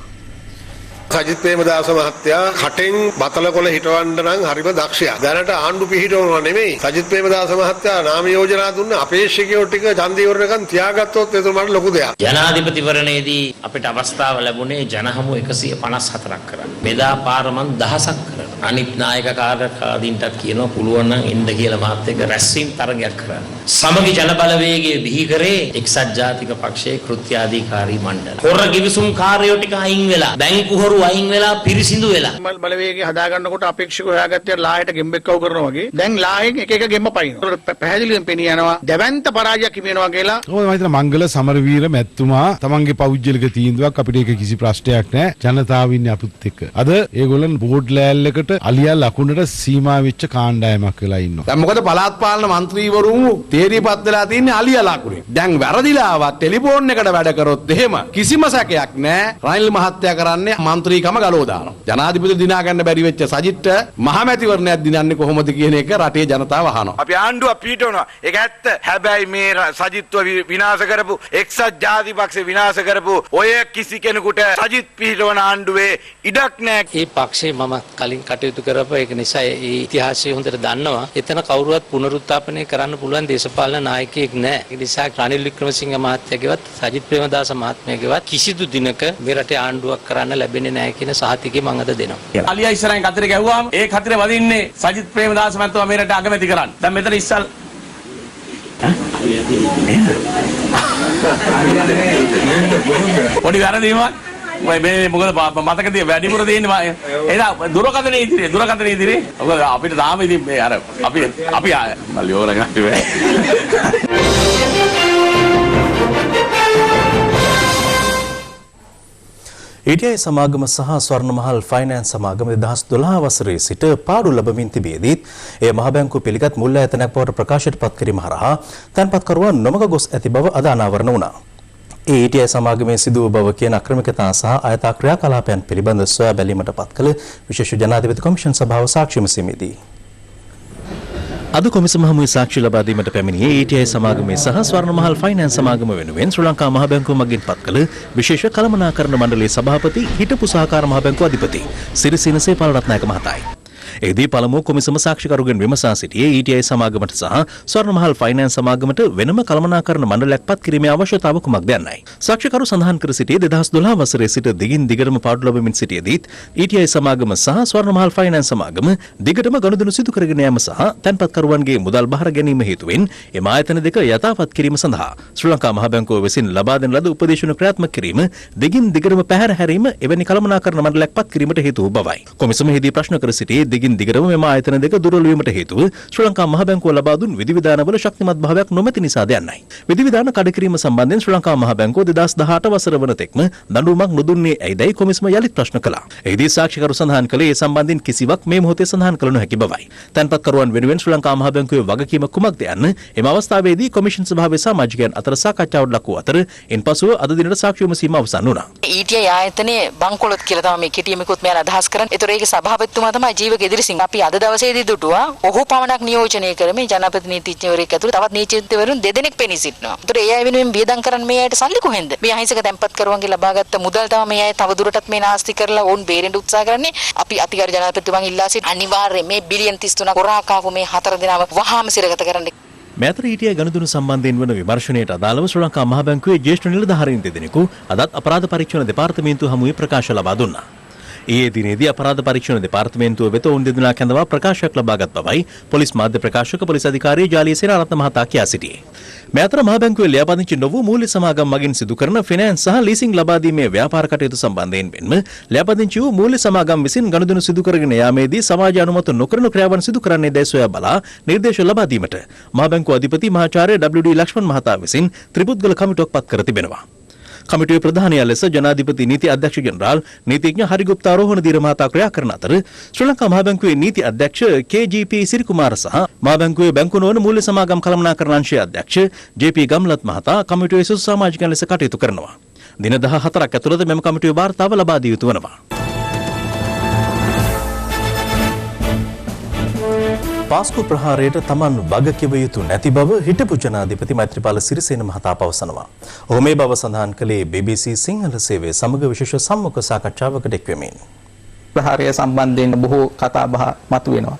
සජිත් ප්‍රේමදාස මහත්තයා කටෙන් බතලකොළ හිටවන්න නම් හරිම දක්ෂයා. දැනට ආණ්ඩු පිහිටවනවා නෙමෙයි. සජිත් ප්‍රේමදාස මහත්තයා නාම යෝජනා දුන්න අපේක්ෂකයෝ ටික ඡන්ද ඉවරනකන් තියාගත්තොත් එතුමාට ලොකු දෙයක්. ජනාධිපතිවරණයේදී අපිට අවස්ථාව ලැබුණේ ජනහමු 154ක් කරන්න. මෙදා පාර මන් 1000ක් කරනවා. අනිත් නායක කාර්යකාරීන්ටත් කියනවා පුළුවන් නම් එන්න කියලා මාත් එක්ක රැස්වීම තරගයක් කරන්න. සමගි ජන බලවේගය බිහි කරේ එක්සත් ජාතික පක්ෂයේ කෘත්‍යාධිකාරී මණ්ඩල. හොර ගිවිසුම් කාර්යෝ ටික අයින් වෙලා, බැංකු හොරු අයින් වෙලා, පිරිසිදු වෙලා. බලවේගය හදා ගන්නකොට අපේක්ෂක හොයාගත්තේ ලායට ගෙම්බෙක්කව කරනවා වගේ. දැන් ලායෙන් එක එක ගෙම්ම පයින්නවා. පැහැදිලිවම පෙනී යනවා. දැවැන්ත පරාජයක් හිමිනවා කියලා. මම හිතන මංගල සමරවීර මැතිතුමා තමන්ගේ පෞද්ගලික තීන්දුවක් අපිට ඒක කිසි ප්‍රශ්නයක් නැහැ. ජනතාව ඉන්නේ අපුත් එක්ක. අද ඒගොල්ලන් බෝඩ් ලෑල්ලකට අලියා ලකුණට සීමා වෙච්ච කාණ්ඩායමක් වෙලා ඉන්නවා. දැන් මොකද පළාත් පාලන മന്ത്രിවරුන් තේරීපත් වෙලා තින්නේ අලියා ලකුණේ. දැන් වැරදිලාවත් ටෙලිෆෝන් එකට වැඩ කරොත් එහෙම කිසිම සැකයක් නැහැ. රනිල් මහත්තයා කරන්නේ മന്ത്രിකම ගලව දානවා. ජනාධිපති දිනා ගන්න බැරි වෙච්ච සජිත්ට මහමැතිවරණයක් දිනන්නේ කොහොමද කියන එක රටේ ජනතාව අහනවා. අපි ආණ්ඩුව පීඩනවා. ඒක ඇත්ත. හැබැයි මේ සජිත්ව විනාශ කරපු එක්සත් ජාතිපක්ෂ විනාශ කරපු ඔය කිසි කෙනෙකුට සජිත් පීඩවන ආණ්ඩුවේ ඉඩක් නැහැ. මේ පක්ෂේ මම කලින් කටයුතු කරපුවා ඒක නිසා ඒ ඉතිහාසය හොඳට දන්නවා. එතන කවුරුවත් පුනරුත්ථාපනය කරන්න පුළුවන් දේශපාලන නායකයෙක් නැහැ. ඒ නිසා රනිල් වික්‍රමසිංහ මහත්තයාගේවත් සජිත් ප්‍රේමදාස මහත්මයාගේවත් කිසිදු දිනක මේ රටේ ආණ්ඩුවක් කරන්න ලැබෙන්නේ නැහැ කියන සහතිකය මම අද දෙනවා. අලියා ඉස්සරහින් කතරේ ගැහුවාම ඒ කතරේ වදින්නේ සජිත් ප්‍රේමදාස මහත්මයා මේ රට අගමැති කරන්න. දැන් මෙතන ඉස්සල් පොඩි වැරදීමක් මේ මොකද මතකදී වැඩිපුර තියෙන්නේ එදා දුරකථන ඉදිරියේ මොකද අපිට තාම ඉතින් මේ අර අපි මල්ලියෝල ගන්නේ ETI සමාගම සහ ස්වර්ණමහල් ෆයිනෑන්ස් සමාගම 2012 වසරේ සිට පාඩු ලැබමින් තිබියදීත් එය මහ බැංකුව පිළිගත් මුල් ආයතනයක් බවට ප්‍රකාශයට පත් කිරීම හරහා තැන්පත්කරුවන් නොමග ගොස් ඇති බව අද අනාවරණ වුණා. ඒ ETI සමාගමේ සිදු වූ බව කියන අක්‍රමිකතා සහ අයථා ක්‍රියාකලාපයන් පිළිබඳ සොයා බැලීමට පත් කළ විශේෂ ජනාධිපති කොමිෂන් සභාව සාක්ෂි විමසීමේදී අද කොමිසම හමුවේ සාක්ෂි ලබා දීමට පැමිණියේ ETI සමාගමේ සහ ස්වර්ණමහල් ෆයිනෑන්ස් සමාගම වෙනුවෙන් ශ්‍රී ලංකා මහ බැංකුව මගින් පත් කළ විශේෂ කළමනාකරණ මණ්ඩලයේ සභාපති හිටපු සහකාර මහ බැංකුව අධිපති සිරිසේන සේපාල රත්නායක මහතායි. එෙහිදී පළමුව කොමිසම සාක්ෂිකරුගෙන් විමසා සිටියේ ETI සමාගමට සහ ස්වර්ණමහල් ෆයිනෑන්ස් සමාගමට වෙනම කළමනාකරණ මණ්ඩලයක් පත් කිරීමේ අවශ්‍යතාව කුමක්ද යන්නයි. සාක්ෂිකරු සඳහන් කර සිටියේ 2012 වසරේ සිට දිගින් දිගටම පාඩු ලැබමින් සිටියේදීත් ETI සමාගම සහ ස්වර්ණමහල් ෆයිනෑන්ස් සමාගම දිගටම ගනුදෙනු සිදු කරගෙන යාම සහ තැන්පත්කරුවන්ගේ මුදල් බහර ගැනීම හේතුවෙන් එම ආයතන දෙක යථාපත් කිරීම සඳහා ශ්‍රී ලංකා මහ බැංකුව විසින් ලබා දෙන ලද උපදේශන ක්‍රියාත්මක කිරීම දිගින් දිගටම පැහැර හැරීම එවැනි කළමනාකරණ මණ්ඩලයක් පත් කිරීමට හේතු වූ බවයි. කොමිසමෙහිදී ප්‍රශ්න කර සිටියේ දිගින් දිගටම මෙම ආයතන දෙක දුර්වල වීමට හේතුව ශ්‍රී ලංකා මහ බැංකුව ලබා දුන් විධිවිධානවල ශක්තිමත් භාවයක් නොමැති නිසා යන්නයි. විධිවිධාන කඩකිරීම සම්බන්ධයෙන් ශ්‍රී ලංකා මහ බැංකුව 2018 වසර වන තෙක්ම දඬුවමක් නොදුන්නේ ඇයිදයි කොමිසම යලිත් ප්‍රශ්න කළා. එහිදී සාක්ෂිකරු සඳහන් කළේ ඒ සම්බන්ධයෙන් කිසිවක් මේ මොහොතේ සඳහන් කළ නොහැකි බවයි. තැන්පත්කරුවන් වෙනුවෙන් ශ්‍රී ලංකා මහ බැංකුවේ වගකීම කුමක්ද යන්න එම අවස්ථාවේදී කොමිෂන් සභාවේ සමාජිකයන් අතර සාකච්ඡාවට ලක් වූ අතර ඉන්පසුව අද දිනට සාක්ෂි විමසීම අවසන් වුණා. ETI ආයතනයේ බංකොලොත් කියලා තමයි මේ කෙටියමකුත් මෙයාලා අදහස් කරන්නේ. ඒතර ඒකේ සභාපතිතුමා තමයි ජීවක එදිරිසිංහ. අපි අද දවසේදී දුටුවා ඔහු පමණක් නියෝජනය කරමින් ජනපති නීතිඥවරයෙක් ඇතුළු තවත් නීතිඥවරුන් දෙදෙනෙක් පෙනී සිටිනවා. ඒතර ඒ අය වෙනුවෙන් වියදම් කරන්න මේ අයට සල්ලි කොහෙන්ද? මේ අහිංසක තැන්පත්කරුවන්ගේ ලබාගත් මුදල් තමයි මේ අය තව දුරටත් මේ නාස්ති කරලා ඕන් බේරෙන්න උත්සාහ කරන්නේ. අපි අතිගාර ජනාධිපතිතුමන් ඉල්ලා සිට අනිවාර්යයෙන් මේ බිලියන් 33 කොරා කාපු මේ හතර දෙනාම වහාම සිරගත කරන්න. මෙතර ETI ගනුදෙනු සම්බන්ධයෙන් වන විමර්ශනයට අදාළව ශ්‍රී ලංකා මහ බැංකුවේ ජ්‍යෙෂ්ඨ නිලධාරීන් දෙදෙනෙකු අදත් අපරාධ පරීක්ෂණ දෙපාර්තමේන්තුව හමුවේ ප්‍රකාශ ලබා දුන්නා. ඒ දිනේදී අපරාධ පරීක්ෂණ දෙපාර්තමේන්තුව වෙත ඔවුන් දෙදෙනා කැඳවා ප්‍රකාශයක් ලබාගත් බවයි පොලිස් මාධ්‍ය ප්‍රකාශක පොලිස් අධිකාරී ජාලිය සේනාරත්න මහතා කියා සිටියේ. මෙතර මහ බැංකුවේ ලියාපදිංචි නොවූ මූල්‍ය සමාගම් මගින් සිදු කරන ෆිනෑන්ස් සහ ලීසිං ලබා දීමේ ව්‍යාපාර කටයුතු සම්බන්ධයෙන් මෙන්ම ලියාපදිංචි වූ මූල්‍ය සමාගම් විසින් ගනුදෙනු සිදු කරගෙන යාමේදී සමාජ අනුමත නොකරන ක්‍රියාවන් සිදු කරන්නේ දැයි සොයා බලා නිර්දේශ ලබා දීමට මහ බැංකුව අධිපති මහාචාර්ය WD ලක්ෂ්මන් මහතා විසින් ත්‍රිපුද්ගල කමිටුවක් පත් කර තිබෙනවා. කමිටුවේ ප්‍රධානියා ලෙස ජනාධිපති නීති අධ්‍යක්ෂ ජෙනරාල් නීතිඥ හරිගුප්ත ආරෝහණ දීර මහතා ක්‍රියා කරන අතර ශ්‍රී ලංකා මහ බැංකුවේ නීති අධ්‍යක්ෂ KGP සිරිකුමාර සහ මහ බැංකුවේ බැංකු නොවන මූල්‍ය සමාගම් කළමනාකරණ අංශයේ අධ්‍යක්ෂ JP ගම්ලත් මහතා කමිටුවේ සුසු සමාජිකයන් ලෙස කටයුතු කරනවා. දින 14ක් ඇතුළත මෙම කමිටුවේ වාර්තාව ලබා දිය යුතු වනවා. පාස්කු ප්‍රහාරයට තමන් වග කිව යුතු නැති බව හිටපු ජනාධිපති මෛත්‍රීපාල සිරිසේන මහතා පවසනවා. ඔහු මේ බව සඳහන් කළේ BBC සිංහල සේවයේ සමග විශේෂ සම්මුඛ සාකච්ඡාවකට එක්වෙමින්. ප්‍රහාරය සම්බන්ධයෙන් බොහෝ කතා බහ මතුවෙනවා.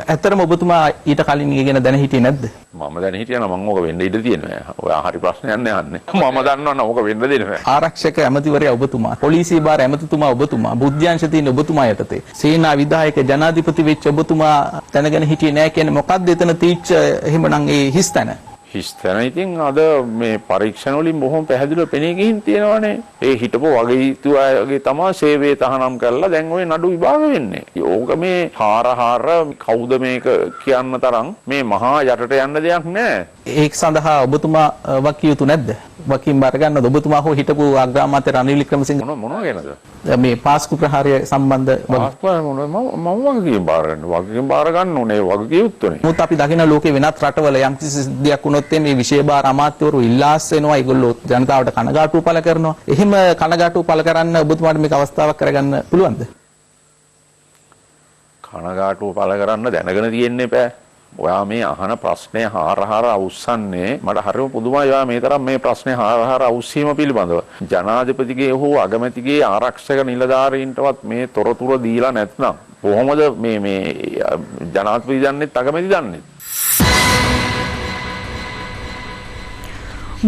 ඇත්තටම ඔබතුමා ඊට කලින් ඉගෙන දැන හිටියේ නැද්ද? මම දැන හිටියා නම් මම ඕක වෙන්න ඉඩ තියෙනවා. ඔයා හරි ප්‍රශ්නයක් නෑ අහන්නේ. මම දන්නවනම් ඕක වෙන්න දෙනවා. ආරක්ෂක ඇමතිවරයා ඔබතුමා, පොලිසිය භාර ඇමතිතුමා ඔබතුමා, බුද්ධ්‍යංශ තියෙන ඔබතුමා යටතේ සේනා විධායක ජනාධිපති වෙච්ච ඔබතුමා දැනගෙන හිටියේ නෑ කියන්නේ මොකක්ද එතන තීච්ච එහෙමනම් ඒ හිස්තැන? හිස්තැන ඉතින් අද මේ පරීක්ෂණ වලින් බොහොම පැහැදිලිව පෙනී ගිහින් තියෙනවානේ. ඒ හිටපු වගකීතු අයගේ තමයි සේවය තහනම් කරලා දැන් ওই නඩු විභාග වෙන්නේ. ඕක මේ හාරහාර කවුද මේක කියන්න තරම් මේ මහා යටට යන්න දෙයක් නෑ. ඒක සඳහා ඔබතුමා වකිය යුතු නැද්ද? වකීම් බාර ගන්නද? ඔබතුමා හෝ හිටපු අග්‍රාමාත්‍ය රනිල් වික්‍රමසිංහ මොනවා ගැනද? මේ පාස්කු ප්‍රහාරය සම්බන්ධ මම වගකීම් බාර ගන්න. වගකීම් බාර ගන්න ඕනේ වගකීම් යුක්තනේ. මොකද අපි දකින ලෝකේ වෙනත් රටවල යම් කිසි සිද්ධියක් වුණොත් මේ විශේෂ බාර අමාත්‍යවරු ඉල්ලාස් වෙනවා. ඒගොල්ලෝ ජනතාවට කනගාටුව පළ කරනවා. එහෙම කනගාටුව පළ කරන්න ඔබතුමාට මේක අවස්ථාවක් කරගන්න පුළුවන්ද? කනගාටුව පළ කරන්න දැනගෙන තියෙන්න එපා. ඔයා මේ අහන ප්‍රශ්නේ හාරහාර අවුස්සන්නේ මට හරිම පුදුමයි. ඔයා මේ තරම් මේ ප්‍රශ්නේ හාරහාර අවුස්සීම පිළිබඳව ජනාධිපතිගේ හෝ අගමැතිගේ ආරක්ෂක නිලධාරීන්ටවත් මේ තොරතුරු දීලා නැත්නම් කොහොමද මේ ජනාධිපති දන්නේත් අගමැති දන්නේත්?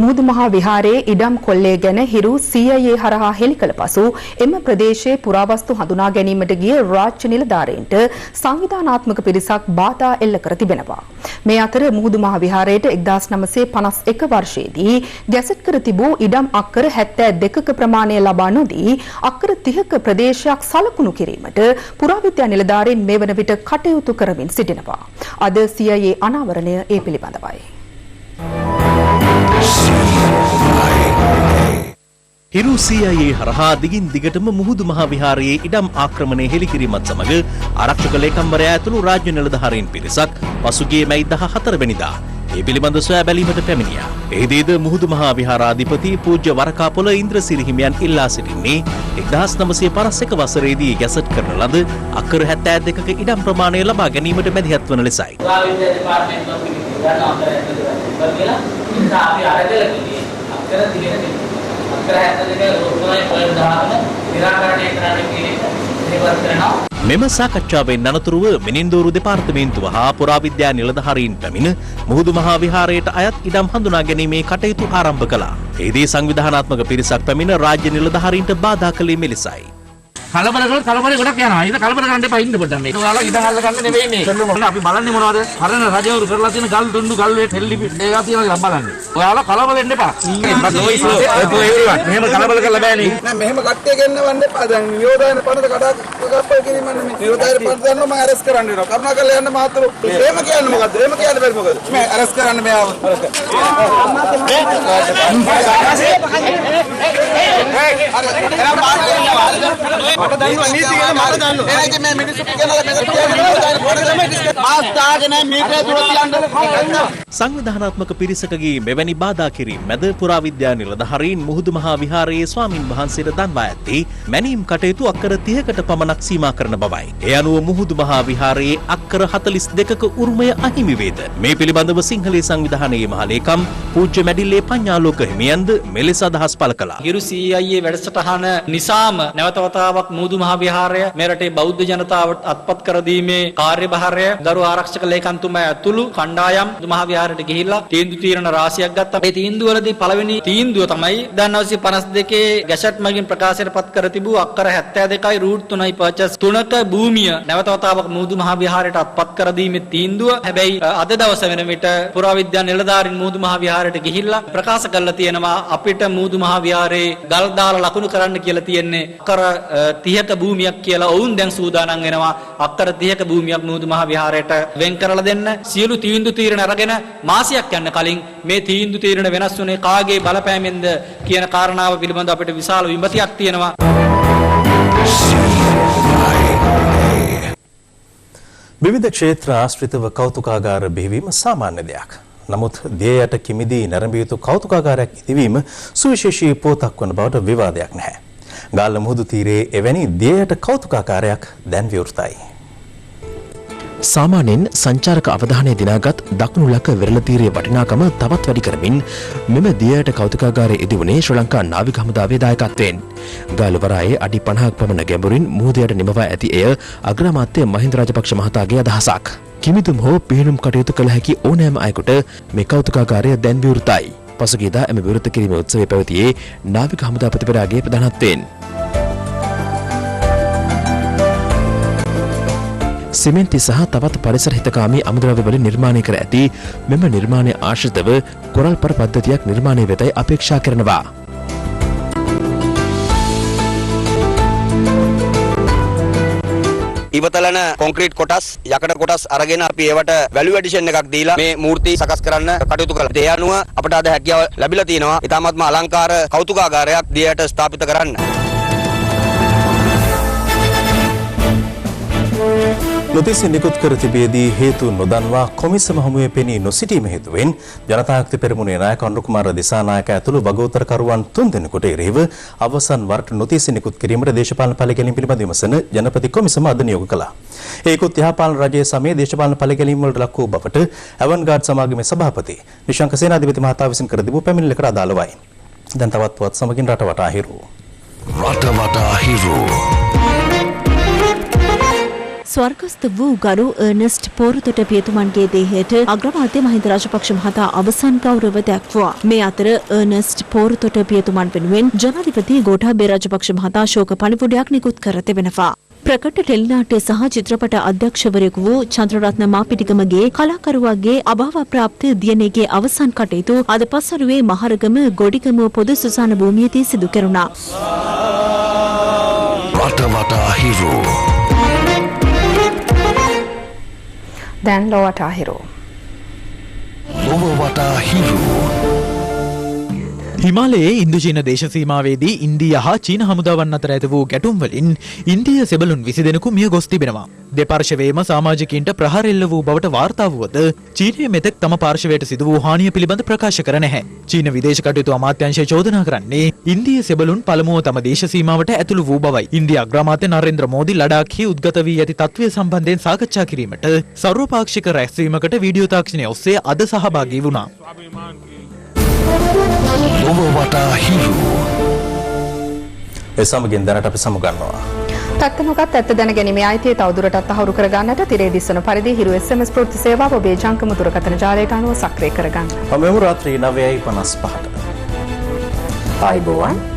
මුහුදු මහා විහාරයේ ඉඩම් කොල්ලේ ගැන හිරු CIA හරහා හෙළි කළ පසු එම ප්‍රදේශයේ පුරාවස්තු හඳුනා ගැනීමට ගිය රාජ්‍ය නිලධාරීන්ට සංවිධානාත්මක පිරිසක් බාධා එල්ල කර තිබෙනවා. මේ අතර මුහුදු මහා විහාරයට 1951 වර්ෂයේදී ගැසට් කර තිබූ ඉඩම් අක්කර 72ක ප්‍රමාණය ලබා නොදී අක්කර 30ක ප්‍රදේශයක් සලකුණු කිරීමට පුරාවිද්‍යා නිලධාරීන් මේ වන විට කටයුතු කරමින් සිටිනවා. අද CIA අනාවරණය ඒ පිළිබඳවයි. හිරු CIA හරහා දිගින් දිගටම මුහුදු මහා විහාරයේ ඉඩම් ආක්‍රමණය හෙළිකිරීමත් සමග ආරක්ෂක ලේකම්වරයා ඇතුළු රාජ්‍ය නිලධාරීන් පිරිසක් පසුගිය මැයි 14 වෙනිදා ඒ පිළිබඳ සොයා බැලීමට පැමිණියා. එහිදීද මුහුදු මහා විහාරාධිපති පූජ්‍ය වරකාපොළ ඉන්ද්‍රසිරි හිමියන් ඉල්ලා සිටින්නේ 1951 වසරේදී ගැසට් කරන ලද අක්කර 72ක ඉඩම් ප්‍රමාණය ලබා ගැනීමට මැදිහත් වන ලෙසයි. මෙම සාකච්ඡාවෙන් අනතුරුව මිනින්දෝරු දෙපාර්තමේන්තුව හා පුරාවිද්‍යා නිලධාරීන් පැමිණ මුහුදු මහා විහාරයට අයත් ඉඩම් හඳුනා ගැනීමේ කටයුතු ආරම්භ කළා. එහිදී සංවිධානාත්මක පිරිසක් පැමිණ රාජ්‍ය නිලධාරීන්ට බාධා කළේ මෙලෙසයි. කලබල කරලා කලබලේ ගොඩක් යනවා. ඒක කලබල කරන්න එපා ඉන්න පොඩ්ඩක් මේක. ඔයාලා ඉඳන් අල්ල ගන්න නෙවෙයි මේ. අපි බලන්නේ මොනවද? හරන රජවරු කරලා තියෙන ගල් දුන්නු ගල් වේට හෙල්ලි ඒවා තියෙනවා බලන්නේ. ඔයාලා කලබල වෙන්න එපා. මෙහෙම කලබල කරලා බෑනේ. නෑ මෙහෙම කට්ටිය ගෙන්නවන්න එපා. දැන් නියෝජන පනත කඩක් කිරීමන්නේ මේ. නියෝජන පනත ගන්නවා මම අරෙස්ට් කරන්න වෙනවා. කරුණාකරලා යන්න මහත්තයෝ. එහෙම කියන්නේ මොකද්ද? එහෙම කියන්න බැරි මොකද? මේ අරෙස්ට් කරන්න මෙයාව. මට දන්නවා නීති ගැන මට දන්නවා. එනකෙ මේ මිනිස්සු කියනවා මේක කියන්නේ මාස් දාගෙන මේක දුර තියන්න. සංවිධානාත්මක පිරිසකගේ මෙවැනි බාධා කිරීම මැද පුරාවිද්‍යා නිලධාරීන් මුහුදු මහා විහාරයේ ස්වාමින් වහන්සේට දන්වා ඇත්තේ මැනීම් කටයුතු අක්කර 30කට පමණක් සීමා කරන බවයි. ඒ අනුව මුහුදු මහා විහාරයේ අක්කර 42ක උරුමය අහිමි වේද. මේ පිළිබඳව සිංහලයේ සංවිධානයේ මහලේකම් පූජ්‍ය මැඩිල්ලේ පඤ්ඤාලෝක හිමියන්ද මෙලෙස අදහස් පළ කළා. හිරු CIA වැඩසටහන නිසාම නැවත වතාවක් මුහුදු මහා විහාරය මේ රටේ බෞද්ධ ජනතාවට අත්පත් කර දීමේ කාර්යභාරය ගරු ආරක්ෂක ලේකම්තුමා ඇතුළු කණ්ඩායම් මහා විහාරයට ගිහිල්ලා තීන්දුව తీරන රාශියක් ගත්තා. මේ තීන්දුවවලදී පළවෙනි තීන්දුව තමයි 1952 ගැසට් මගින් ප්‍රකාශයටපත් කර තිබූ අක්කර 72යි රුට් 3යි පර්චස් 3ක භූමිය නැවත වතාවක් මුහුදු මහා විහාරයට අත්පත් කර දීමේ තීන්දුව. හැබැයි අද දවස වෙන විට පුරාවිද්‍යා නිලධාරීන් මුහුදු මහා විහාරයට ගිහිල්ලා ප්‍රකාශ කරලා තියෙනවා අපිට මුහුදු මහා විහාරයේ ගල් දාලා ලකුණු කරන්න කියලා තියෙන්නේ අක්කර 30ක භූමියක් කියලා. ඔවුන් දැන් සූදානම් වෙනවා අක්කර 30ක භූමියක් මුහුදු මහා විහාරයට වෙන් කරලා දෙන්න. සියලු තීන්දුව తీරන අරගෙන මාසයක් යන කලින් මේ තීන්දුව తీරන වෙනස් වුණේ කාගේ බලපෑමෙන්ද කියන කාරණාව පිළිබඳව අපිට විශාල විමතියක් තියෙනවා. විවිධ ක්ෂේත්‍ර ආශ්‍රිතව කෞතුකාගාර බිහිවීම සාමාන්‍ය දෙයක්. නමුත් දියයට කිමිදී නැරඹිය යුතු කෞතුකාගාරයක් ඉදිවීම සුවිශේෂී පොතක් වන බවට විවාදයක් නැහැ. ගාල්ල මුහුදු තීරයේ එවැනි දියයට කෞතුකාගාරයක් දැන් විවෘතයි. සාමාන්‍යයෙන් සංචාරක අවධානය දිනාගත් දකුණු ලක වෙරළ තීරයේ වටිනාකම තවත් වැඩි කරමින් මෙම දියයට කෞතුකාගාරයේ ඉදිවුණේ ශ්‍රී ලංකා නාවික හමුදාවේ දායකත්වයෙන්. ගාලවරායේ අඩි 50ක් පමණ ගැඹුරින් මුහුදයට නිමවා ඇති එය අග්‍රාමාත්‍ය මහින්ද රාජපක්ෂ මහතාගේ අදහසක්. කිමිදුම් හෝ පිහිනුම් කටයුතු කළ හැකි ඕනෑම අයෙකුට මේ කෞතුකාගාරය දැන් විවෘතයි. පසුගියදා එම විවෘත කිරීමේ උත්සවය පැවතියේ නාවික හමුදාපතිවරයාගේ ප්‍රධානත්වයෙන්. සිමෙන්ති සහ තවත් පරිසර හිතකාමී අමුද්‍රව්‍ය වලින් නිර්මාණය කර ඇති මෙම නිර්මාණය ආශ්‍රිතව කොරල් පර පද්ධතියක් නිර්මාණය වෙතයි අපේක්ෂා කරනවා. ඉවතලන කොන්ක්‍රීට් කොටස් යකඩ කොටස් අරගෙන අපි ඒවට වැලියු ඇඩිෂන් එකක් දීලා මේ මූර්ති සකස් කරන්න කටයුතු කළා. ඒ අනුව අපට අද හැකියාව ලැබිලා තිනවා. ඊටාත්ම අලංකාර කෞතුකාගාරයක් දියට ස්ථාපිත කරන්න. නොතිස් නිකුත් කර තිබියදී හේතු නොදන්වා කොමිසම හමුවේ පෙනී නොසිටීම හේතුවෙන් ජනතා ශක්ති පෙරමුණේ නායක අනුර කුමාර දිසානායක ඇතුළු බගෝතරකරුවන් 3 දෙනෙකුට එරෙහිව අවසන් වරට නොතිස් නිකුත් කිරීමට දේශපාලන පළගැලීම් පිළිබඳ විමසන ජනපති කොමිසම අද නියෝග කළා. ඒකුත් යහපාලන රජයේ සමයේ දේශපාලන පළගැලීම් වලට ලක් වූ බවට ඇවන්ගාඩ් සමාගමේ සභාපති නිශාංක සේනාධිපති මහතා විසින් කර තිබූ පැමිණිල්ලකට අදාළවයි. දැන් තවත් පුවත් සමගින් රට වටා හිරු. රට වටා හිරු. ස්වර්ගස්ථ වූ ගරු අර්නස්ට් පෝරතොට පියතුමන්ගේ දේහයට අග්‍රාමාත්‍ය මහින්ද රාජපක්ෂ මහතා අවසන් ගෞරව දැක්වුවා. මේ අතර අර්නස්ට් පෝරතොට පියතුමන් වෙනුවෙන් ජනාධිපති ගෝඨාභය රාජපක්ෂ මහතා ශෝක පණිවුඩයක් නිකුත් කර තිබෙනවා. ප්‍රකට ටෙලිනාට්‍ය සහ චිත්‍රපට අධ්‍යක්ෂවරයෙකු වූ චන්ද්‍රරත්න මාපිටිගමගේ කලාකරුවාගේ අභාව ප්‍රාප්ත දියණියගේ අවසන් කටයුතු අද පස්වරුවේ මහරගම ගොඩිගමුව පොදු සුසාන භූමියේදී සිදු කෙරුණා. රට වටා හිරු. දැන් ලොවට අහිරු. ලොව වටා හිරු. හිමාලයේ ඉන්දු චීන දේශ සීමාවේදී ඉන්දියා හා චීන හමුදාවන් අතර ඇති වූ ගැටුම් වලින් ඉන්දියා සෙබළුන් 20 දෙනෙකු මිය ගොස් තිබෙනවා. දෙපාර්ශවයේම සමාජිකයින්ට ප්‍රහාර එල්ල වූ බවට වාර්තා වුවද චීනය මෙතෙක් තම පාර්ශවයට සිදු වූ හානිය පිළිබඳ ප්‍රකාශ කර නැහැ. චීන විදේශ කටයුතු අමාත්‍යාංශය චෝදනා කරන්නේ ඉන්දියා සෙබළුන් පළමුව තම දේශ සීමාවට ඇතුළු වූ බවයි. ඉන්දියා අග්‍රාමාත්‍ය නරේන්ද්‍ර මෝදි ලඩාක්හි උද්ගත වී ඇති තත්ත්වය සම්බන්ධයෙන් සාකච්ඡා කිරීමට සර්වපාක්ෂික රැස්වීමකට වීඩියෝ තාක්ෂණය ඔස්සේ අද සහභාගී වුණා. ලොව වටා හිරු. ඒ සමගින් දැනට අපි සමුගන්නවා. තත්ත්වනොකත් ඇත්ත දැන ගැනීමේ අයිතිය තවදුරටත් තහවුරු කරගන්නට තිරේ දිස්වන පරිදි හිරු SMS ප්‍රවෘත්ති සේවාව ඔබේ ජංගම දුරකථන ජාලයට අනුව සක්‍රිය කරගන්න. මෙම රාත්‍රී 9:55ට. ආයුබෝවන්.